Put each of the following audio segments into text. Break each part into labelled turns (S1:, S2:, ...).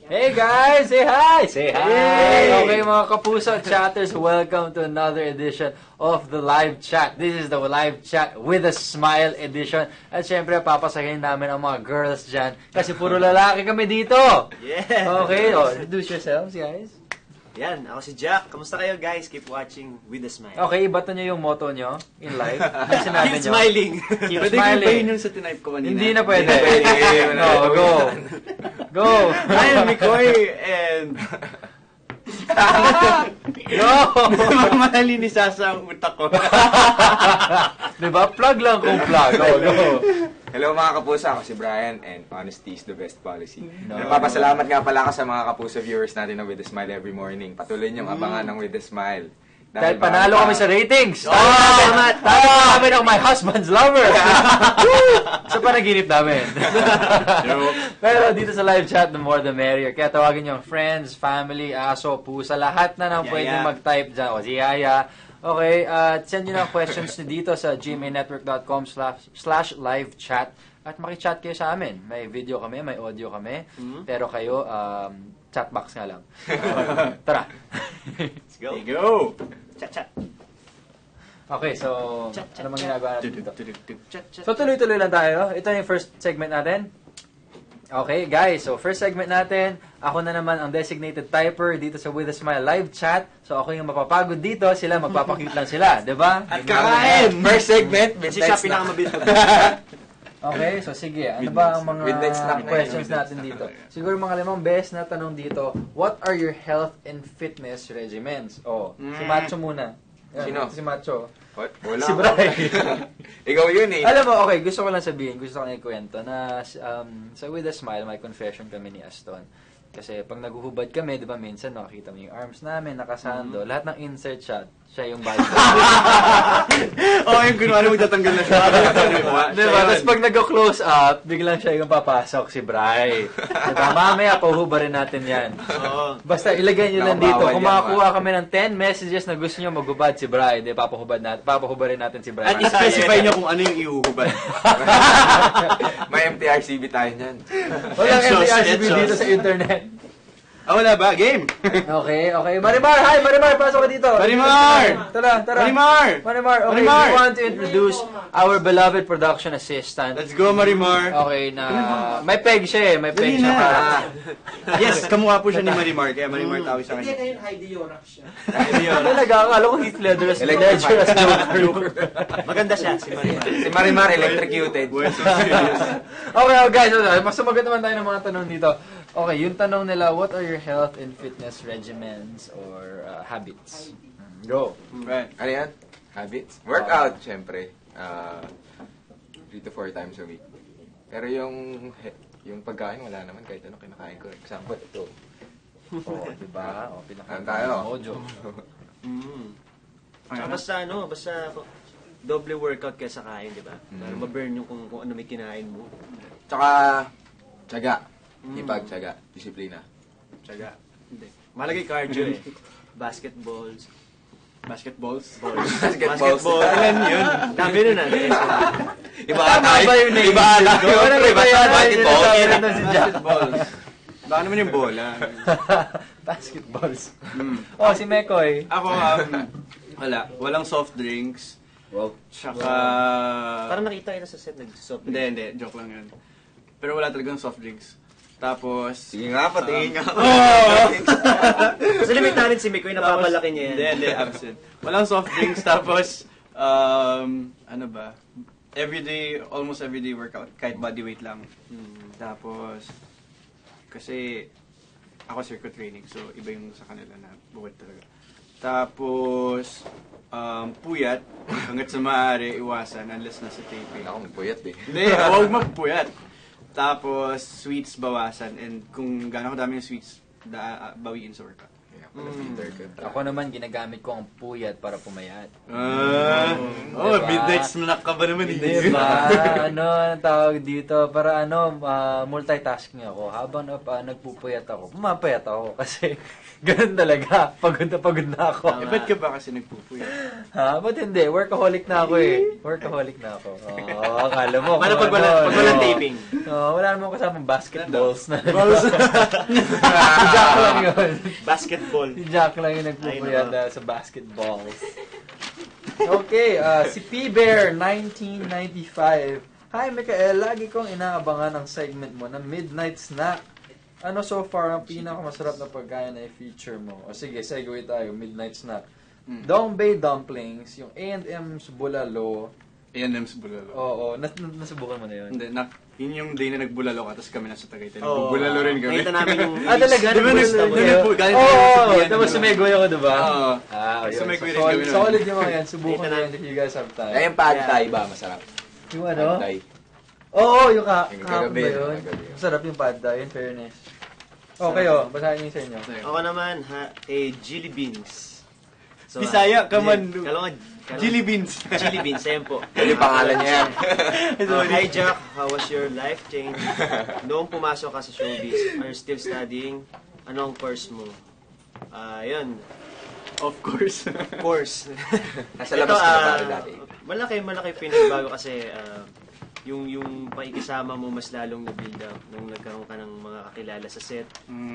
S1: Hey guys! Say hi! Say hi!
S2: Hey!
S1: Okay mga kapuso chatters, welcome to another edition of the live chat. This is the live chat with a smile edition. At syempre, papasahin namin ang mga girls dyan kasi puro lalaki kami dito.
S2: Yeah!
S1: Okay, introduce yourselves guys.
S2: Yan, ako si Jack. Kamusta kayo guys? Keep watching with a smile.
S1: Okay, ibato nyo yung motto nyo in life. Ano sinabi
S2: Keep
S1: nyo?
S2: smiling.
S1: Keep
S3: Pwede
S1: smiling.
S3: ko ba yun sa type ko kanina?
S1: Hindi na pwede.
S3: No,
S1: Go. Go.
S3: I am Mikoy and...
S1: Go.
S3: Mamalinisasa ang utak ko.
S1: Diba? Plug lang kung plug. Go.
S4: Hello mga kapuso, ako si Brian and honesty is the best policy.
S1: No.
S4: Nagpapasalamat nga pala ako sa mga kapuso viewers natin ng With a Smile every morning. Patuloy niyong abangan ng With a Smile.
S1: Dahil panalo kami sa ratings.
S2: Tama.
S1: Talo kami ng My Husband's Lover. Sa panaginip namin. Pero dito sa live chat, the more the merrier. Kaya tawagin niyo ang friends, family, aso, pusa, lahat na nang pwedeng mag-type dyan. O si Yaya. Okay, send nyo na questions nyo dito sa gmanetwork.com/livechat at makichat kayo sa amin. May video kami, may audio kami. Pero kayo, chatbox nga lang. Tara.
S2: Let's go.
S3: There you go.
S2: Chat.
S1: Okay, so ano mang ginagawa natin dito?
S2: Chat.
S1: So tuloy-tuloy lang tayo. Ito yung first segment natin. Okay, guys. So first segment natin, ako na naman ang designated typer dito sa With a Smile live chat. So ako yung mapapagod dito, sila magpapakit lang sila, 'di ba?
S3: At kakain!
S4: First segment,
S2: Kasi siya pinakamabilis.
S1: Okay, so sige. Ano ba ang mga
S4: Midnight snack na
S1: questions
S4: yun.
S1: natin dito? Siguro mga limang best na tanong dito. What are your health and fitness regimens? Oh, si Macho muna. Yan,
S4: Sino?
S1: Si Macho.
S4: What? Wala
S1: Si
S4: ako.
S1: Bray.
S4: Ikaw yun eh.
S1: Alam mo, okay, gusto ko lang sabihin, gusto ko lang ikwento na sa With a Smile, may confession kami ni Aston. Kasi pag naguhubad kami, di ba, minsan makikita mo yung arms namin, nakasando, lahat ng insert shot, siya yung body.
S3: Oh, yung kunwari magtatanggal na siya.
S1: Di ba? Tapos pag nag-close up, biglang siya yung papasok, si Bray. Di ba? Mamaya, pahubarin natin yan.
S2: Oo.
S1: Basta ilagay nyo lang dito.
S4: Nakabawal
S1: Kung
S4: yan,
S1: makakuha kami ng 10 messages na gusto nyo maghubad si Bray, di papahubarin natin si Bray.
S3: At i-specify niyo kung ano yung iuhubad.
S4: May MTRCB tayo niyan.
S1: Walang
S3: Etsos,
S1: MTRCB
S3: etsos.
S1: dito sa internet.
S3: Wala ba? Game!
S1: Okay. Marimar, hi! Marimar, pasok ka dito.
S3: Marimar!
S1: Tara.
S3: Marimar!
S1: Okay,
S3: Marimar!
S1: we want to introduce our beloved production assistant.
S3: Let's go, Marimar!
S1: Okay, na may peg siya eh. May peg
S3: Dali
S1: siya.
S3: na. Yes, kamukha po siya ni Marimar, kaya Marimar tawag sa kanya.
S1: Talaga, akala ko Heath Ledger as Joker.
S2: Maganda siya, si Maria.
S4: Si Marimar, electrocuted.
S1: Okay, guys, mas sumagot naman tayo ng mga tanong dito. Okay, yung tanong nila, what are your health and fitness regimens or habits? Go.
S3: Right.
S4: Ano yan? Habits? Workout, syempre. 3 to 4 times a week. Pero yung pagkain, wala naman. Kahit ano kinakain ko. Example, ito.
S1: Oh, diba? Oh, pinakain
S4: Ano tayo?
S1: Mojo.
S2: Tsaka basta doble workout kaya sa kain, di ba? Para ma-burn yung kung ano may kinain mo.
S4: Tsaka, tiyaga. Ipag-tiyaga. Disiplina.
S3: Tsaga.
S2: Hindi. Malagay cardio eh. Basketballs.
S3: Basketballs?
S4: Basketball.
S3: Alam yun.
S2: Dami nun ah.
S4: Iba
S1: Tama ba yung name?
S4: Iba ata yun.
S1: Ano
S4: Iba
S1: ba
S4: sa
S1: yan?
S4: basketball.
S1: Sinasabi si Jack.
S3: Baka naman yung bola.
S1: Basketballs. Oh, si Mekoy.
S3: Ako, walang soft drinks.
S4: Wow.
S3: Tsaka...
S2: Parang nakita kita sa set nag-soft.
S3: Hindi. Joke lang yun. Pero wala talagang soft drinks. Tapos...
S4: Sige nga, patingin nga.
S2: Kasi limitanin si Mikoy, napapalaki niya yan.
S3: Hindi, absent. Walang soft drinks, tapos, ano ba? Almost everyday workout, kahit body weight lang. Tapos, kasi, ako circuit training, so iba yung sa kanila na buwad talaga. Tapos, puyat, hanggat sa maaari, iwasan, unless nasa taping.
S4: Ako magpuyat eh.
S3: Hindi, huwag magpuyat. Tapos, sweets bawasan. And kung gano'n kadami yung sweets, bawiin sa workout.
S4: Kaya pala filter ka.
S1: Ako naman, ginagamit ko ang puyat para pumayat.
S3: Diba? Midnight snack ka ba naman?
S1: Diba? Ang tawag dito? Para multitasking ako. Habang nagpupuyat ako, pumapayat ako. Kasi, ganun talaga. Pagod na ako.
S3: Ba't ka ba kasi nagpupuyat?
S1: Ha? Ba't hindi? Workaholic na ako eh. Workaholic na ako. Oo, akala mo.
S2: Paano pag walang taping?
S1: Wala namang kasamang basketballs na.
S2: Balls.
S1: Si Jack lang yun.
S2: Basketball.
S1: Si Jack lang yung nagpupuyat sa basketballs. Okay, si P-Bear, 1995. Hi, Mikael. Lagi kong inaabangan ang segment mo na Midnight Snack. Ano so far ang pinakamasarap na pagkain na i-feature mo? O sige, segue tayo. Midnight Snack. Dongbei dumplings, yung A&M's bulalo.
S3: A&M's bulalo.
S1: Oo, nasubukan mo na yun.
S3: Hindi, yun yung day na nagbulalo ka, tapos kami nasa Tagaytay.
S2: Oo.
S3: Nagbulalo rin kami.
S2: Nakita namin yung...
S1: Talaga?
S3: Di ba
S1: Tapos sumegoy ako, diba?
S3: Oo.
S1: Ayun.
S3: Sumegoy rin kami nun.
S1: Solid yung mga yan. Subukan
S2: Nakita
S1: na yan if you guys have time.
S4: Yung pad thai ba, masarap?
S1: Yung ano?
S4: Pad thai.
S1: Oo, yung
S4: Yung
S1: kahapon
S4: kagabi,
S1: ba yun?
S4: kagabi.
S1: Masarap yung pad thai, in fairness. Okay, basahin niyo sa inyo.
S2: Ako naman, Chili Beans. So,
S3: Bisaya, come on.
S2: Chili
S3: Beans.
S2: Chili Beans, ayan po.
S4: Ano yung pangalan niya yan?
S2: Hi Jack, how was your life change? Noong pumasok ka sa showbiz, are you still studying? Ano ang course mo? Yun.
S3: Of course.
S2: Course.
S4: Nasa labas ka na tayo dati.
S2: Malaki pinagbago kasi yung pakikisama mo mas lalong na-build up nung nagkaroon ka ng mga kakilala sa set.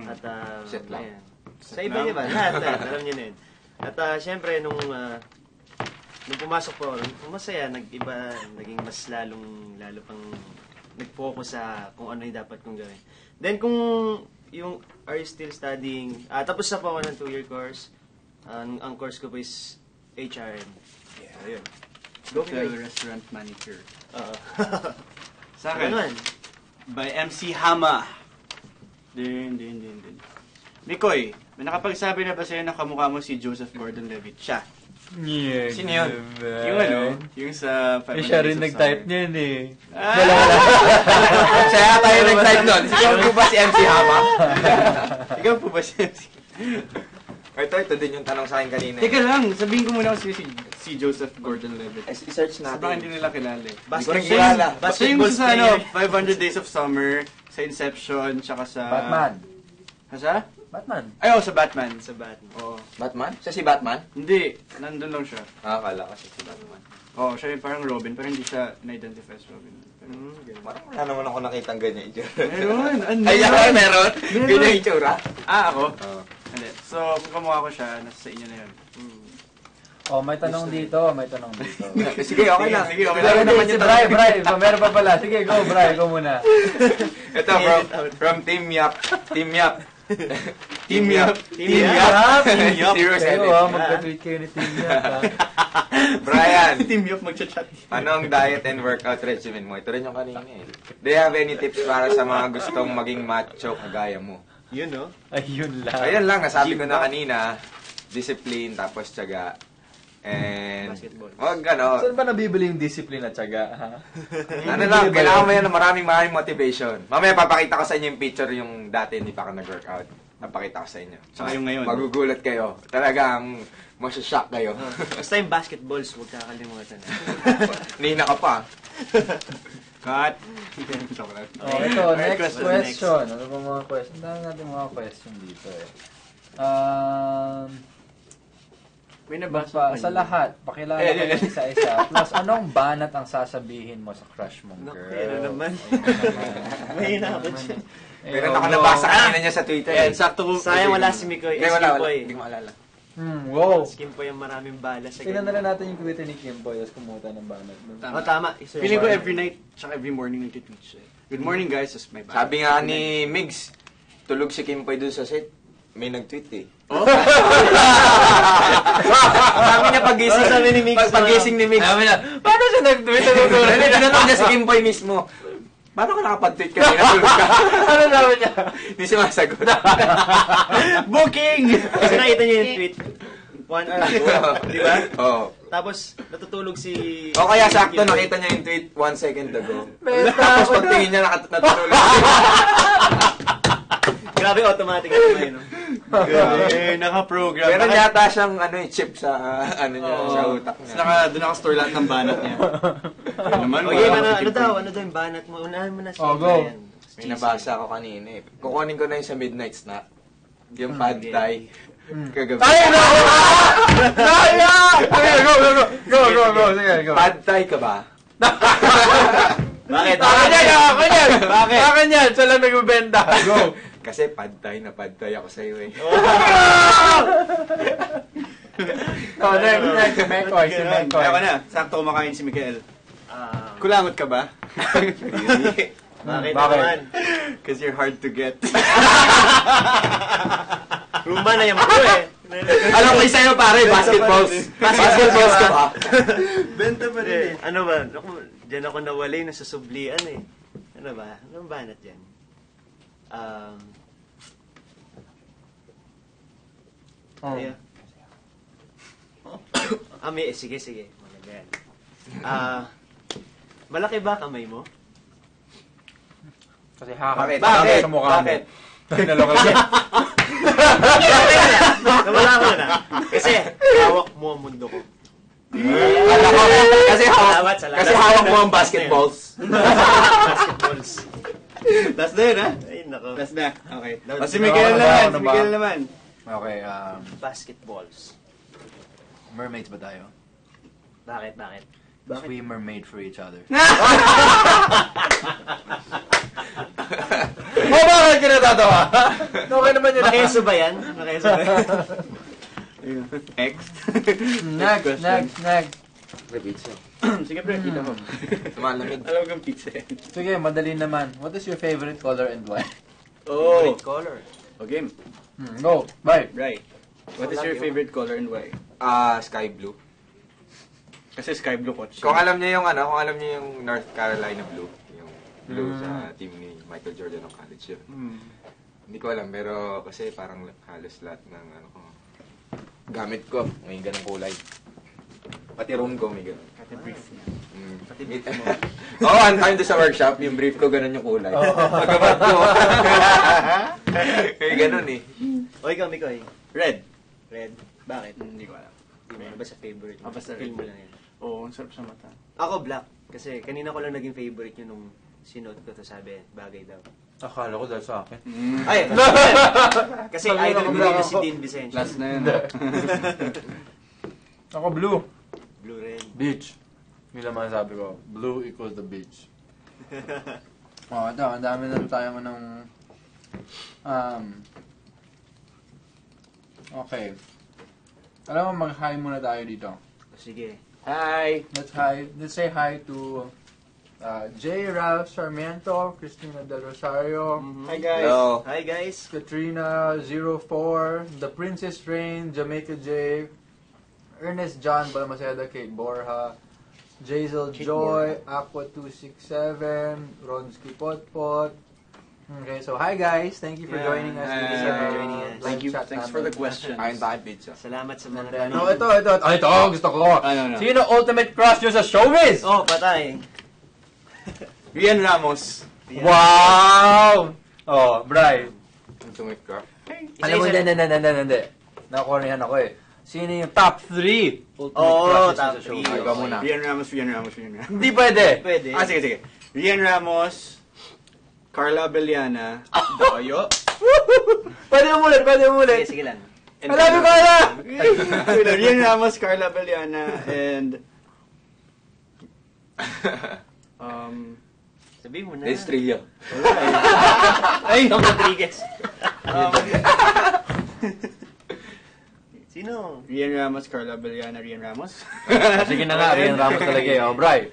S2: At
S4: Set lang.
S2: ayan. Sa iba-iba, lahat, alam niyo na yun. At syempre, nung pumasok po, masaya, naging mas lalo pang nag-focus sa kung ano yung dapat kong gawin. Then kung yung are you still studying, tapos na po ako ng 2-year course, ang course ko po is HRM. So, yun.
S3: Hotel Restaurant Manager. Sa
S2: Ano
S3: akin, by MC Hama. Din. Mikoy, may nakapagsabi na ba sa'yo na kamukha mo si Joseph Gordon-Levitt? Siya.
S1: Yeah,
S4: Sino yun?
S3: Yung ano, yung sa 500
S1: siya rin
S3: Days of
S1: nag-type
S3: Summer.
S1: niyan eh.
S4: Siya yata yung nag-type nun. Siguro po ba si MC Hama?
S3: Ikaw po ba si MC?
S4: Ito din yung tanong sa akin kanina.
S3: Teka lang, sabihin ko muna kasi si Joseph Gordon-Levitt.
S4: I-search
S3: Sa baka hindi
S4: natin.
S3: nila kilala eh.
S4: Hindi ko rin kilala.
S3: Basta yung sa ano, 500 Days of Summer, sa Inception, tsaka sa...
S1: Batman.
S3: Sa?
S1: Batman.
S3: Ay, sa Batman.
S2: Sa Batman.
S3: Oo.
S4: Batman? Siya si Batman?
S3: Hindi, nandun lang siya.
S4: Akala ko siya si Batman.
S3: Oo, siya yung parang Robin, pero hindi siya na-identify as Robin.
S4: Parang wala naman ako nakitang ganyan itsura.
S3: Meron!
S4: Ay, meron? Ganyan itsura?
S3: Ako?
S4: Oo.
S3: Hindi. So, kung kamukha ko siya, nasa sa inyo na yun.
S1: May tanong dito.
S4: Sige, okay lang.
S3: Sige, okay
S1: Meron
S3: lang.
S1: naman si Bri, meron pa pala. Sige, go, Bri, go muna.
S4: Ito, from Team Yap. Team Yap.
S3: Team Yap.
S1: Team Yap.
S4: Zero
S1: Kayo,
S4: seven.
S1: magka-tweet kayo ni Team Yap.
S4: Brian,
S3: Team Yap magchat-chat.
S4: anong diet and workout regimen mo? Ito rin yung kanina eh. Do you have any tips para sa mga gustong maging macho kagaya mo?
S2: Yun, no?
S1: Ayun lang.
S4: Ayan lang, nasabi ko na kanina. Discipline, tapos tiyaga. And,
S2: Basketball.
S4: wag ano,
S1: Saan ba nabibili yung discipline at syaga? Ha?
S4: ano lang, kailangan mo yan ng maraming motivation. Mamaya papakita ko sa inyo yung picture yung dati hindi pa ako nag-workout. Papakita ko sa inyo.
S3: Saka yung ngayon.
S4: Magugulat kayo. Talagang masashock kayo.
S2: Basta yung basketballs, huwag kakalimutan.
S4: Nina ka pa.
S3: Cut! Joke lang.
S1: Ito,
S3: Alright,
S1: next
S3: question.
S1: question. Ano ba mga question? Dami natin mga question dito eh.
S3: May nabasa
S1: Sa lahat, pakilala ko ng isa-isa. Plus, anong banat ang sasabihin mo sa crush mong
S2: Naku,
S1: girl?
S2: ano naman. Mahina ako dyan.
S4: Meron ako nabasa kanina niya sa Twitter.
S3: Ayan, sakto ko.
S2: Sayang wala si Mikoy.
S4: Hindi, wala.
S2: Kimpoy.
S4: Hindi ko maalala.
S1: Wow!
S2: Si Kimpoy yung maraming bala sa
S1: Tingnan na lang natin yung Twitter ni Kimboy, tapos kumuha ng banat.
S3: Tama.
S2: Tama.
S3: Feeling ko every night, tsaka every morning nag-tweet siya. Good morning guys, tas may bata.
S4: Sabi nga ni Migs, tulog si Kimpoy doon sa set. May nag-tweet eh.
S3: Oh?
S4: Sabi niya pagising.
S2: Sabi ni Migs,
S4: Pagising ni Migs.
S1: Sabi na, paano siya nag-tweet?
S4: Tinanong niya si Kimpoy mismo. Paano ka nakapag-tweet kanina? Tulog ka.
S1: Ano sabi niya?
S4: Hindi sumasagot.
S3: Booking!
S2: Kasi nakita niyo yung tweet. 1 hour ago. Di ba?
S4: Oo.
S2: Tapos, natutulog si...
S4: O kaya sakto nakita niya yung tweet 1 second ago.
S1: Beta!
S4: Tapos pagtingin niya natutulog.
S2: Grabe, automatic na yun.
S3: Grabe, naka-program.
S4: Meron yata siyang chip sa niya, sa utak niya.
S3: Doon naka-store lahat ng banat niya. Yun naman,
S2: Okay,
S3: wala
S2: ano
S3: si
S2: daw?
S3: Kimpoy.
S2: Ano daw yung banat mo? Unahan mo na si
S1: Oh, go.
S2: Brian.
S4: May nabasa ko kanina eh. Kukunin ko na yung sa midnight snack. Yung pad thai. Kagabi.
S1: Ay, no! Naya! Sige, go! Sige, go!
S4: Pad thai ka ba?
S2: Bakit?
S1: Akin yan!
S2: Bakit?
S1: Akin yan! Siya lang nagbibenta. Go!
S4: Kasi pantay ako sa'yo eh.
S1: Oh, next. Si Mekoy.
S3: Ako na, sakto kumakain si Miguel. Kulangot ka ba?
S2: Bakit
S1: Bakit?
S2: naman?
S3: Because you're hard to get.
S2: Rumba na yung bro eh.
S4: Alam ko sa'yo pare, basketballs. Basketballs ka ba?
S3: Benta pa rin.
S2: Ano ba? Naku, diyan ako nawalay na sa sublian eh. Ano ba? Anong banat dyan? Ayun. Sige. Maganda yan. Malaki ba kamay mo?
S1: Kasi
S2: Bakit?
S1: sa mukha mo.
S2: Bakit?
S1: Naloko ka.
S2: Nawala ko na. Kasi hawak mo ang mundo ko.
S4: Kasi hawak mo ang basketballs.
S2: Basketballs.
S3: Last na yun, ha?
S2: Ay, nako.
S3: Last na. Okay.
S2: Last
S3: Si
S2: na.
S3: Miguel naman.
S1: Okay,
S2: Basketballs.
S1: mermaids ba tayo?
S2: Bakit?
S1: Swimmer made for each other. Bakit ka natatawa? Okay naman yun.
S2: Makeso ba yan?
S3: Next.
S1: Next.
S4: Pizza.
S3: Sige, pre, kita mo.
S4: Malamig.
S3: Alam kang pizza yan.
S1: Sige, madali naman. What is your favorite color and why?
S3: Oh.
S2: Color.
S3: Okay.
S1: Go. Bye.
S3: Right. What is your favorite color and why?
S4: Sky blue.
S3: Kasi sky blue coach.
S4: Kung alam niyo yung North Carolina blue, yung blue sa team ni Michael Jordan ng college yun. Hindi ko alam, pero kasi parang halos lahat ng gamit ko, may ganong kulay. Pati room ko may ganon.
S3: Pati brief niya.
S2: Pati brief mo.
S4: Oo, one time doon sa workshop, yung brief ko ganon yung kulay. Pagkabat ko. May ganon eh.
S2: O ikaw, Mikoy.
S3: Red.
S2: Red. Bakit?
S3: Hindi ko alam.
S2: Hindi mo ba sa favorite?
S3: Basta
S2: Feel
S3: red.
S2: mo lang yan.
S3: Oo, ang sarap sa mata.
S2: Ako, black. Kasi kanina ko lang naging favorite yun nung sinuot ko to sabi, bagay daw.
S1: Akala ko dahil sa akin.
S2: Ay! Kasi idol ko rin si Dean Vicencio.
S3: Last na yun.
S1: Ako blue.
S2: Blue red.
S1: Beach. Yun lang masasabi ko. Blue equals the beach. Ito. Ang dami na tayo ng... okay. Alam mo, mag-hi muna tayo dito.
S2: Sige.
S3: Hi!
S1: Let's say hi to J. Ralph Sarmiento, Christina Del Rosario,
S3: Hi guys!
S4: Hello.
S2: Hi guys!
S1: Katrina04, The Princess Rain, Jamaica J, Ernest John Balmaceda, Kate Borja, Jazel
S2: Kate
S1: Joy, Aqua 267, Ronsky Potpot. Okay, so hi guys, thank you for
S3: Yeah.
S1: joining us.
S2: Thank you
S1: Sa
S2: for joining us.
S1: live
S3: Thank you.
S1: chat
S3: Thanks
S1: namin.
S3: for the questions.
S4: Kain tayo pizza.
S2: Salamat sa mga
S1: And then,
S2: tanong.
S1: ito, gusto ko.
S3: Ano?
S1: Sino ultimate crush nyo sa showbiz?
S2: Oh, patay.
S3: Rian Ramos.
S1: Wow! Oh, Bri.
S4: Ultimate ka.
S1: Alam mo, hindi. Nakornihan ako eh. Sino yung top 3 ultimate
S2: Oo,
S1: crushes
S2: top
S1: sa show?
S2: three.
S1: Ikaw muna.
S3: Rian Ramos.
S1: Hindi pwede.
S2: Pwede.
S3: Sige. Rian Ramos, Carla Abellana, Doyo.
S1: Pwede mo ulit.
S2: Sige lang.
S3: and
S1: Alam mo, Carla!
S3: Rian Ramos, Carla Abellana, and...
S2: Sabihin mo na.
S4: Estrella.
S3: Ay!
S2: Tom Rodriguez. Sino?
S3: Rian Ramos, Carla Abellana, Rian Ramos.
S1: Sige na nga, Rian Ramos talaga eh. Oh, Bri.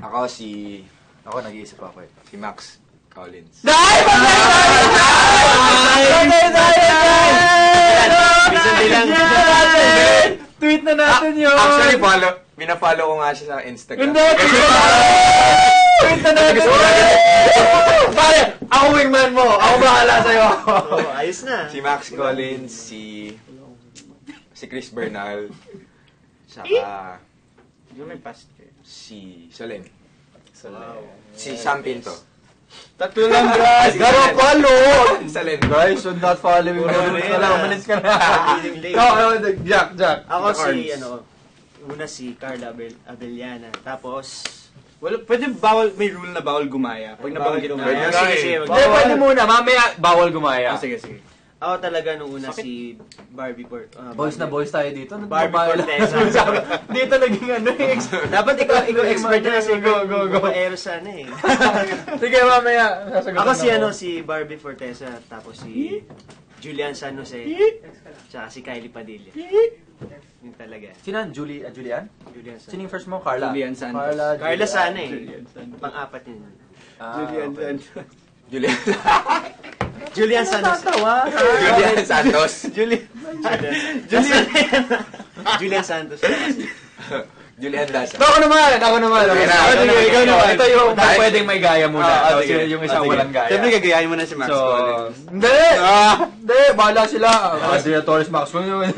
S4: Ako
S1: Ako, nag-iisip ako eh.
S4: si Max Collins.
S1: Tweet na natin yun!
S4: Actually, bina-follow ko nga siya sa Instagram.
S1: Hindi! Tweet na natin! Pare, ako wingman mo! Ako bahala sa'yo!
S2: Oh, ayos na.
S4: Si Max Collins, si Chris Bernal, saka
S3: Yung may past kayo.
S4: si Solen,
S2: Wow.
S4: si Sam Pinto.
S3: Tatlo lang, guys!
S1: Garo follow!
S4: Solen.
S1: Guys, should not follow me. Umalis ka na. Jack.
S2: Ako
S3: The
S2: si,
S3: Cards.
S2: una si Carla Abellana. Tapos,
S3: Well, pwede may rule na bawal gumaya. Pag nabanggit na.
S2: Sige,
S4: Pwede
S2: sige.
S4: na
S1: Hindi, pwede muna. Mamaya, bawal gumaya.
S3: Sige.
S2: Ako talaga nung una si Barbie
S1: Boys na boys tayo dito.
S2: Barbie
S1: Babae lang.
S2: Fortesa.
S1: Dito naging ano eh.
S2: Dapat ikaw expert na kasi
S1: Go, go, go.
S2: babaero sana eh.
S1: Sige, mamaya. Sasagutin
S2: Ako si si Barbie Fortesa, tapos si Julian San Jose, tsaka si Kylie Padilla. Yun talaga.
S1: Sino? Julian?
S2: Julian San.
S1: Sino yung first mo? Carla?
S3: Julian Santos.
S2: Carla sana eh.
S3: Julian Santos.
S2: Pang-apat yun.
S3: Julian
S1: okay.
S3: Santos.
S4: Julian.
S2: Julian San Jose.
S4: Julian Santos.
S2: Julian Santos.
S4: Julian Dasa.
S1: Ako naman!
S4: Okay na.
S1: Sige, ikaw naman. Ito yung
S4: Dahil-
S1: pwedeng may gaya muna. Tapos yung isang walang gaya.
S3: Siyempre, gagayahin mo na si Max
S1: So,
S3: Collins.
S1: hindi! Hindi! Bahala sila. Andrea Torres, Max Collins.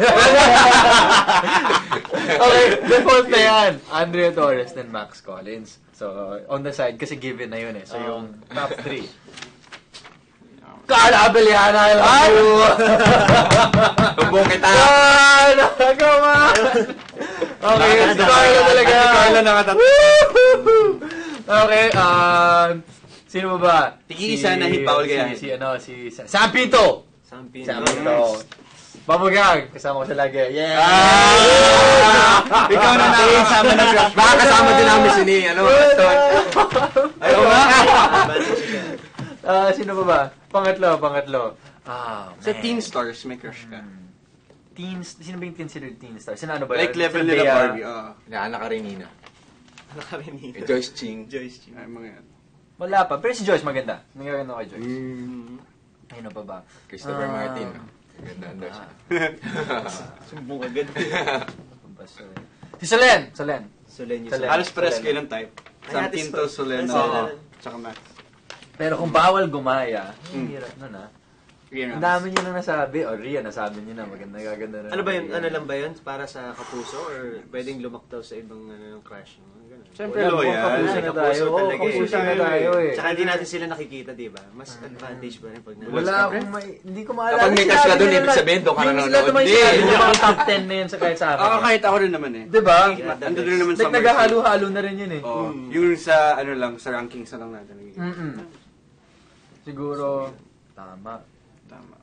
S1: Okay, default na yan. Andrea Torres, then Max Collins. So, on the side, kasi given na yun eh. So, yung top 3. Carla Abellana, I love you!
S4: Tumbong kita.
S1: Carla, come on! Okay, si Carla talaga.
S3: Si Carla nakatatlo.
S1: Woohoo! Okay, sino ba ba?
S3: Tig-isa na hit bawal gayahin.
S1: Si Sam Pinto!
S2: Sam Pinto.
S1: Sam Pinto. Babugang, kasama ko siya lagi. Yeah!
S3: Ikaw na nakakasama ng crush.
S4: Baka kasama din namin si ni, Aston.
S3: Ayaw nga.
S1: Sino ba ba? Pangatlo. Ah,
S3: Sa
S1: man.
S3: Teen Stars, may crush ka.
S1: Teens, sino ba yung considered teen star? Sino ano ba?
S3: Like
S1: yun?
S3: level
S1: Sino
S3: nila
S1: Bea?
S3: Barbie.
S4: Naanak ka rin, Nina.
S2: Ano kami ni
S4: Joyce Ching.
S2: Joyce Ching.
S3: Ay, mga yan.
S1: Wala pa. Pero si Joyce maganda. Maganda kay Joyce. Ayun pa ba?
S4: Christopher Martin. Ganda daw siya.
S2: Sumbong agad.
S1: Si Solen!
S2: Solen yung
S1: Solen.
S3: Halos pares kayo ng type.
S2: Ay,
S3: Sam
S2: Ate
S3: Pinto,
S2: Solen.
S3: Soleno, tsaka Max.
S1: Pero kung bawal gumaya, ang hirap nun ah.
S3: Rian
S1: Ang
S3: Ramos.
S1: dami nyo nang nasabi. O, Ria, nasabi nyo na. Maganda, gaganda na.
S2: Ano ba yun? Ano lang ba yun? Para sa kapuso? Or pwedeng lumaktaw sa ibang ng crush? Ganun.
S3: Siyempre,
S1: Wala,
S3: loyal.
S1: kapuso na tayo.
S2: Kapuso
S1: Oo,
S2: talaga eh.
S1: kapuso na tayo eh.
S2: Tsaka hindi natin sila nakikita, di ba? Mas advantage ba rin pag
S1: Wala akong hindi ko maalala.
S4: Kapag may crush ka dun, ibig sabihin, doon ka
S1: Hindi
S4: nanonood.
S1: sila tumayo
S4: Hindi.
S1: sa yung mga top 10 na yun sa kahit sa akin.
S3: Ako kahit ako rin naman eh.
S1: Diba?
S3: Ando rin naman sa
S1: Like, naghahalo-halo na rin yun eh.
S3: Oh, yung sa ano lang, sa rankings na lang natin.
S1: Siguro, tama.
S3: Tama.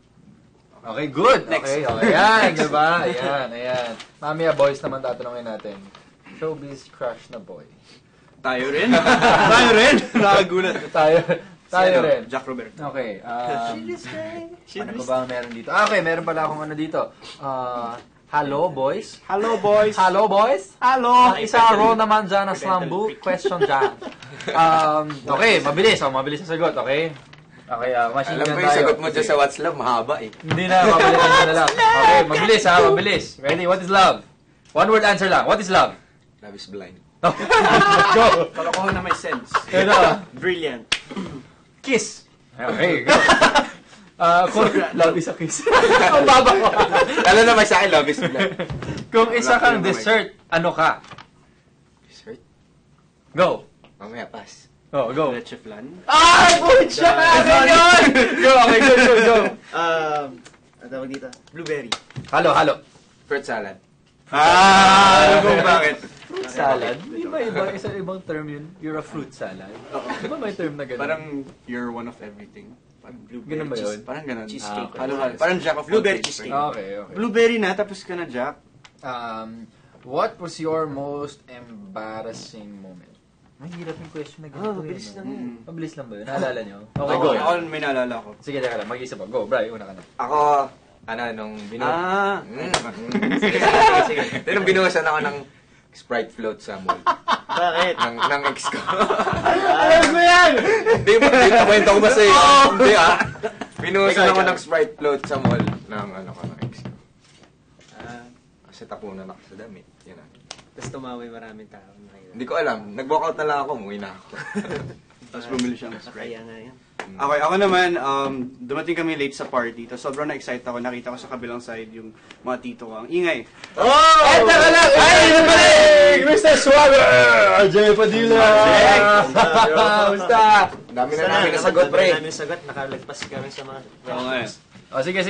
S1: Okay, good.
S3: Next.
S1: Okay. Yan, diba? Ayan. Mamaya, boys naman tatanungin natin. Showbiz crush na boy.
S3: Tayo rin. Tayo rin. Nakagulat.
S1: Tayo rin.
S3: Jack Roberto.
S1: Okay. Ano pa ba ang meron dito? Okay, meron pala akong ano dito. Hello, boys.
S3: Hello, boys.
S1: Hello, boys.
S3: Hello.
S1: Isa ro naman dyan na slambu. Question dyan. Okay, mabilis. Mabilis ang sagot, okay? Okay, machine
S4: Alam
S1: gun
S4: mo yung
S1: tayo.
S4: sagot mo dyan sa What's Love, mahaba eh.
S1: Hindi na, mabilisan ko na lang. Okay, mabilis mabilis. Ready? What is love? One word answer lang. What is love?
S4: Love is blind.
S1: Go!
S3: Kalokohan na may sense.
S1: Ito,
S2: Brilliant.
S1: kiss. Okay, go. Kung love is a kiss. Ang baba ko.
S4: Lalo naman sa akin, love is blind.
S1: Kung isa kang dessert, ano ka?
S4: Dessert?
S1: Go.
S4: Mamaya, pass.
S1: Oh, go.
S3: Leche flan.
S1: Ay, pucha! Ganyan! Go, okay, go.
S2: Ano tawag dito? Blueberry.
S1: Halo.
S4: Fruit salad.
S3: Kung bakit?
S1: Fruit salad? Di ba ibang term yun? You're a fruit salad? Di ba may term na gano'n?
S3: Parang you're one of everything.
S1: Ganun ba yun?
S3: Parang ganun.
S2: Cheesecake.
S3: Parang Jack of all
S2: Blueberry
S3: trades.
S2: cheesecake.
S1: Okay.
S3: Blueberry na, tapos ka na Jack.
S1: What was your most embarrassing moment? Mahirap yung question na ganito.
S2: Mabilis lang yun.
S1: Mabilis lang ba yun? Naalala nyo? Okay, go.
S3: Ako may naalala ko.
S1: Sige, teka lang. Mag-isa pa. Go, Bri. Una ka na.
S4: Ako, nung binuhusan.
S3: Sige.
S4: Nung binuhusan ako ng Sprite float sa mall.
S2: Bakit?
S4: ng ex ko.
S1: Alam ko yan!
S4: Hindi mo, kwento ko ba sa'yo? Hindi Binuhusan ako ng Sprite float sa mall ng ex ko. Kasi tapunan ako sa damit. Yan ah.
S2: Tapos tumaway maraming tao.
S4: Hindi ko alam. Nag-walkout na lang ako. Umuwi na ako.
S3: Tapos bumili siya ng Sprite.
S2: Kaya nga yan.
S3: Okay, ako naman, dumating kami late sa party. Tapos sobrang na-excite ako. Nakita ko sa kabilang side yung mga tito ko. Ang ingay.
S1: Oh! Ay, teka lang! Ay, nabalik! Mr. Swagger! Jay Padilla! Basta!
S4: Dami na namin nasagot, pre.
S2: Dami nasagot. Nakalagpas ka rin sa mga...
S3: Oo nga eh.
S1: Sige.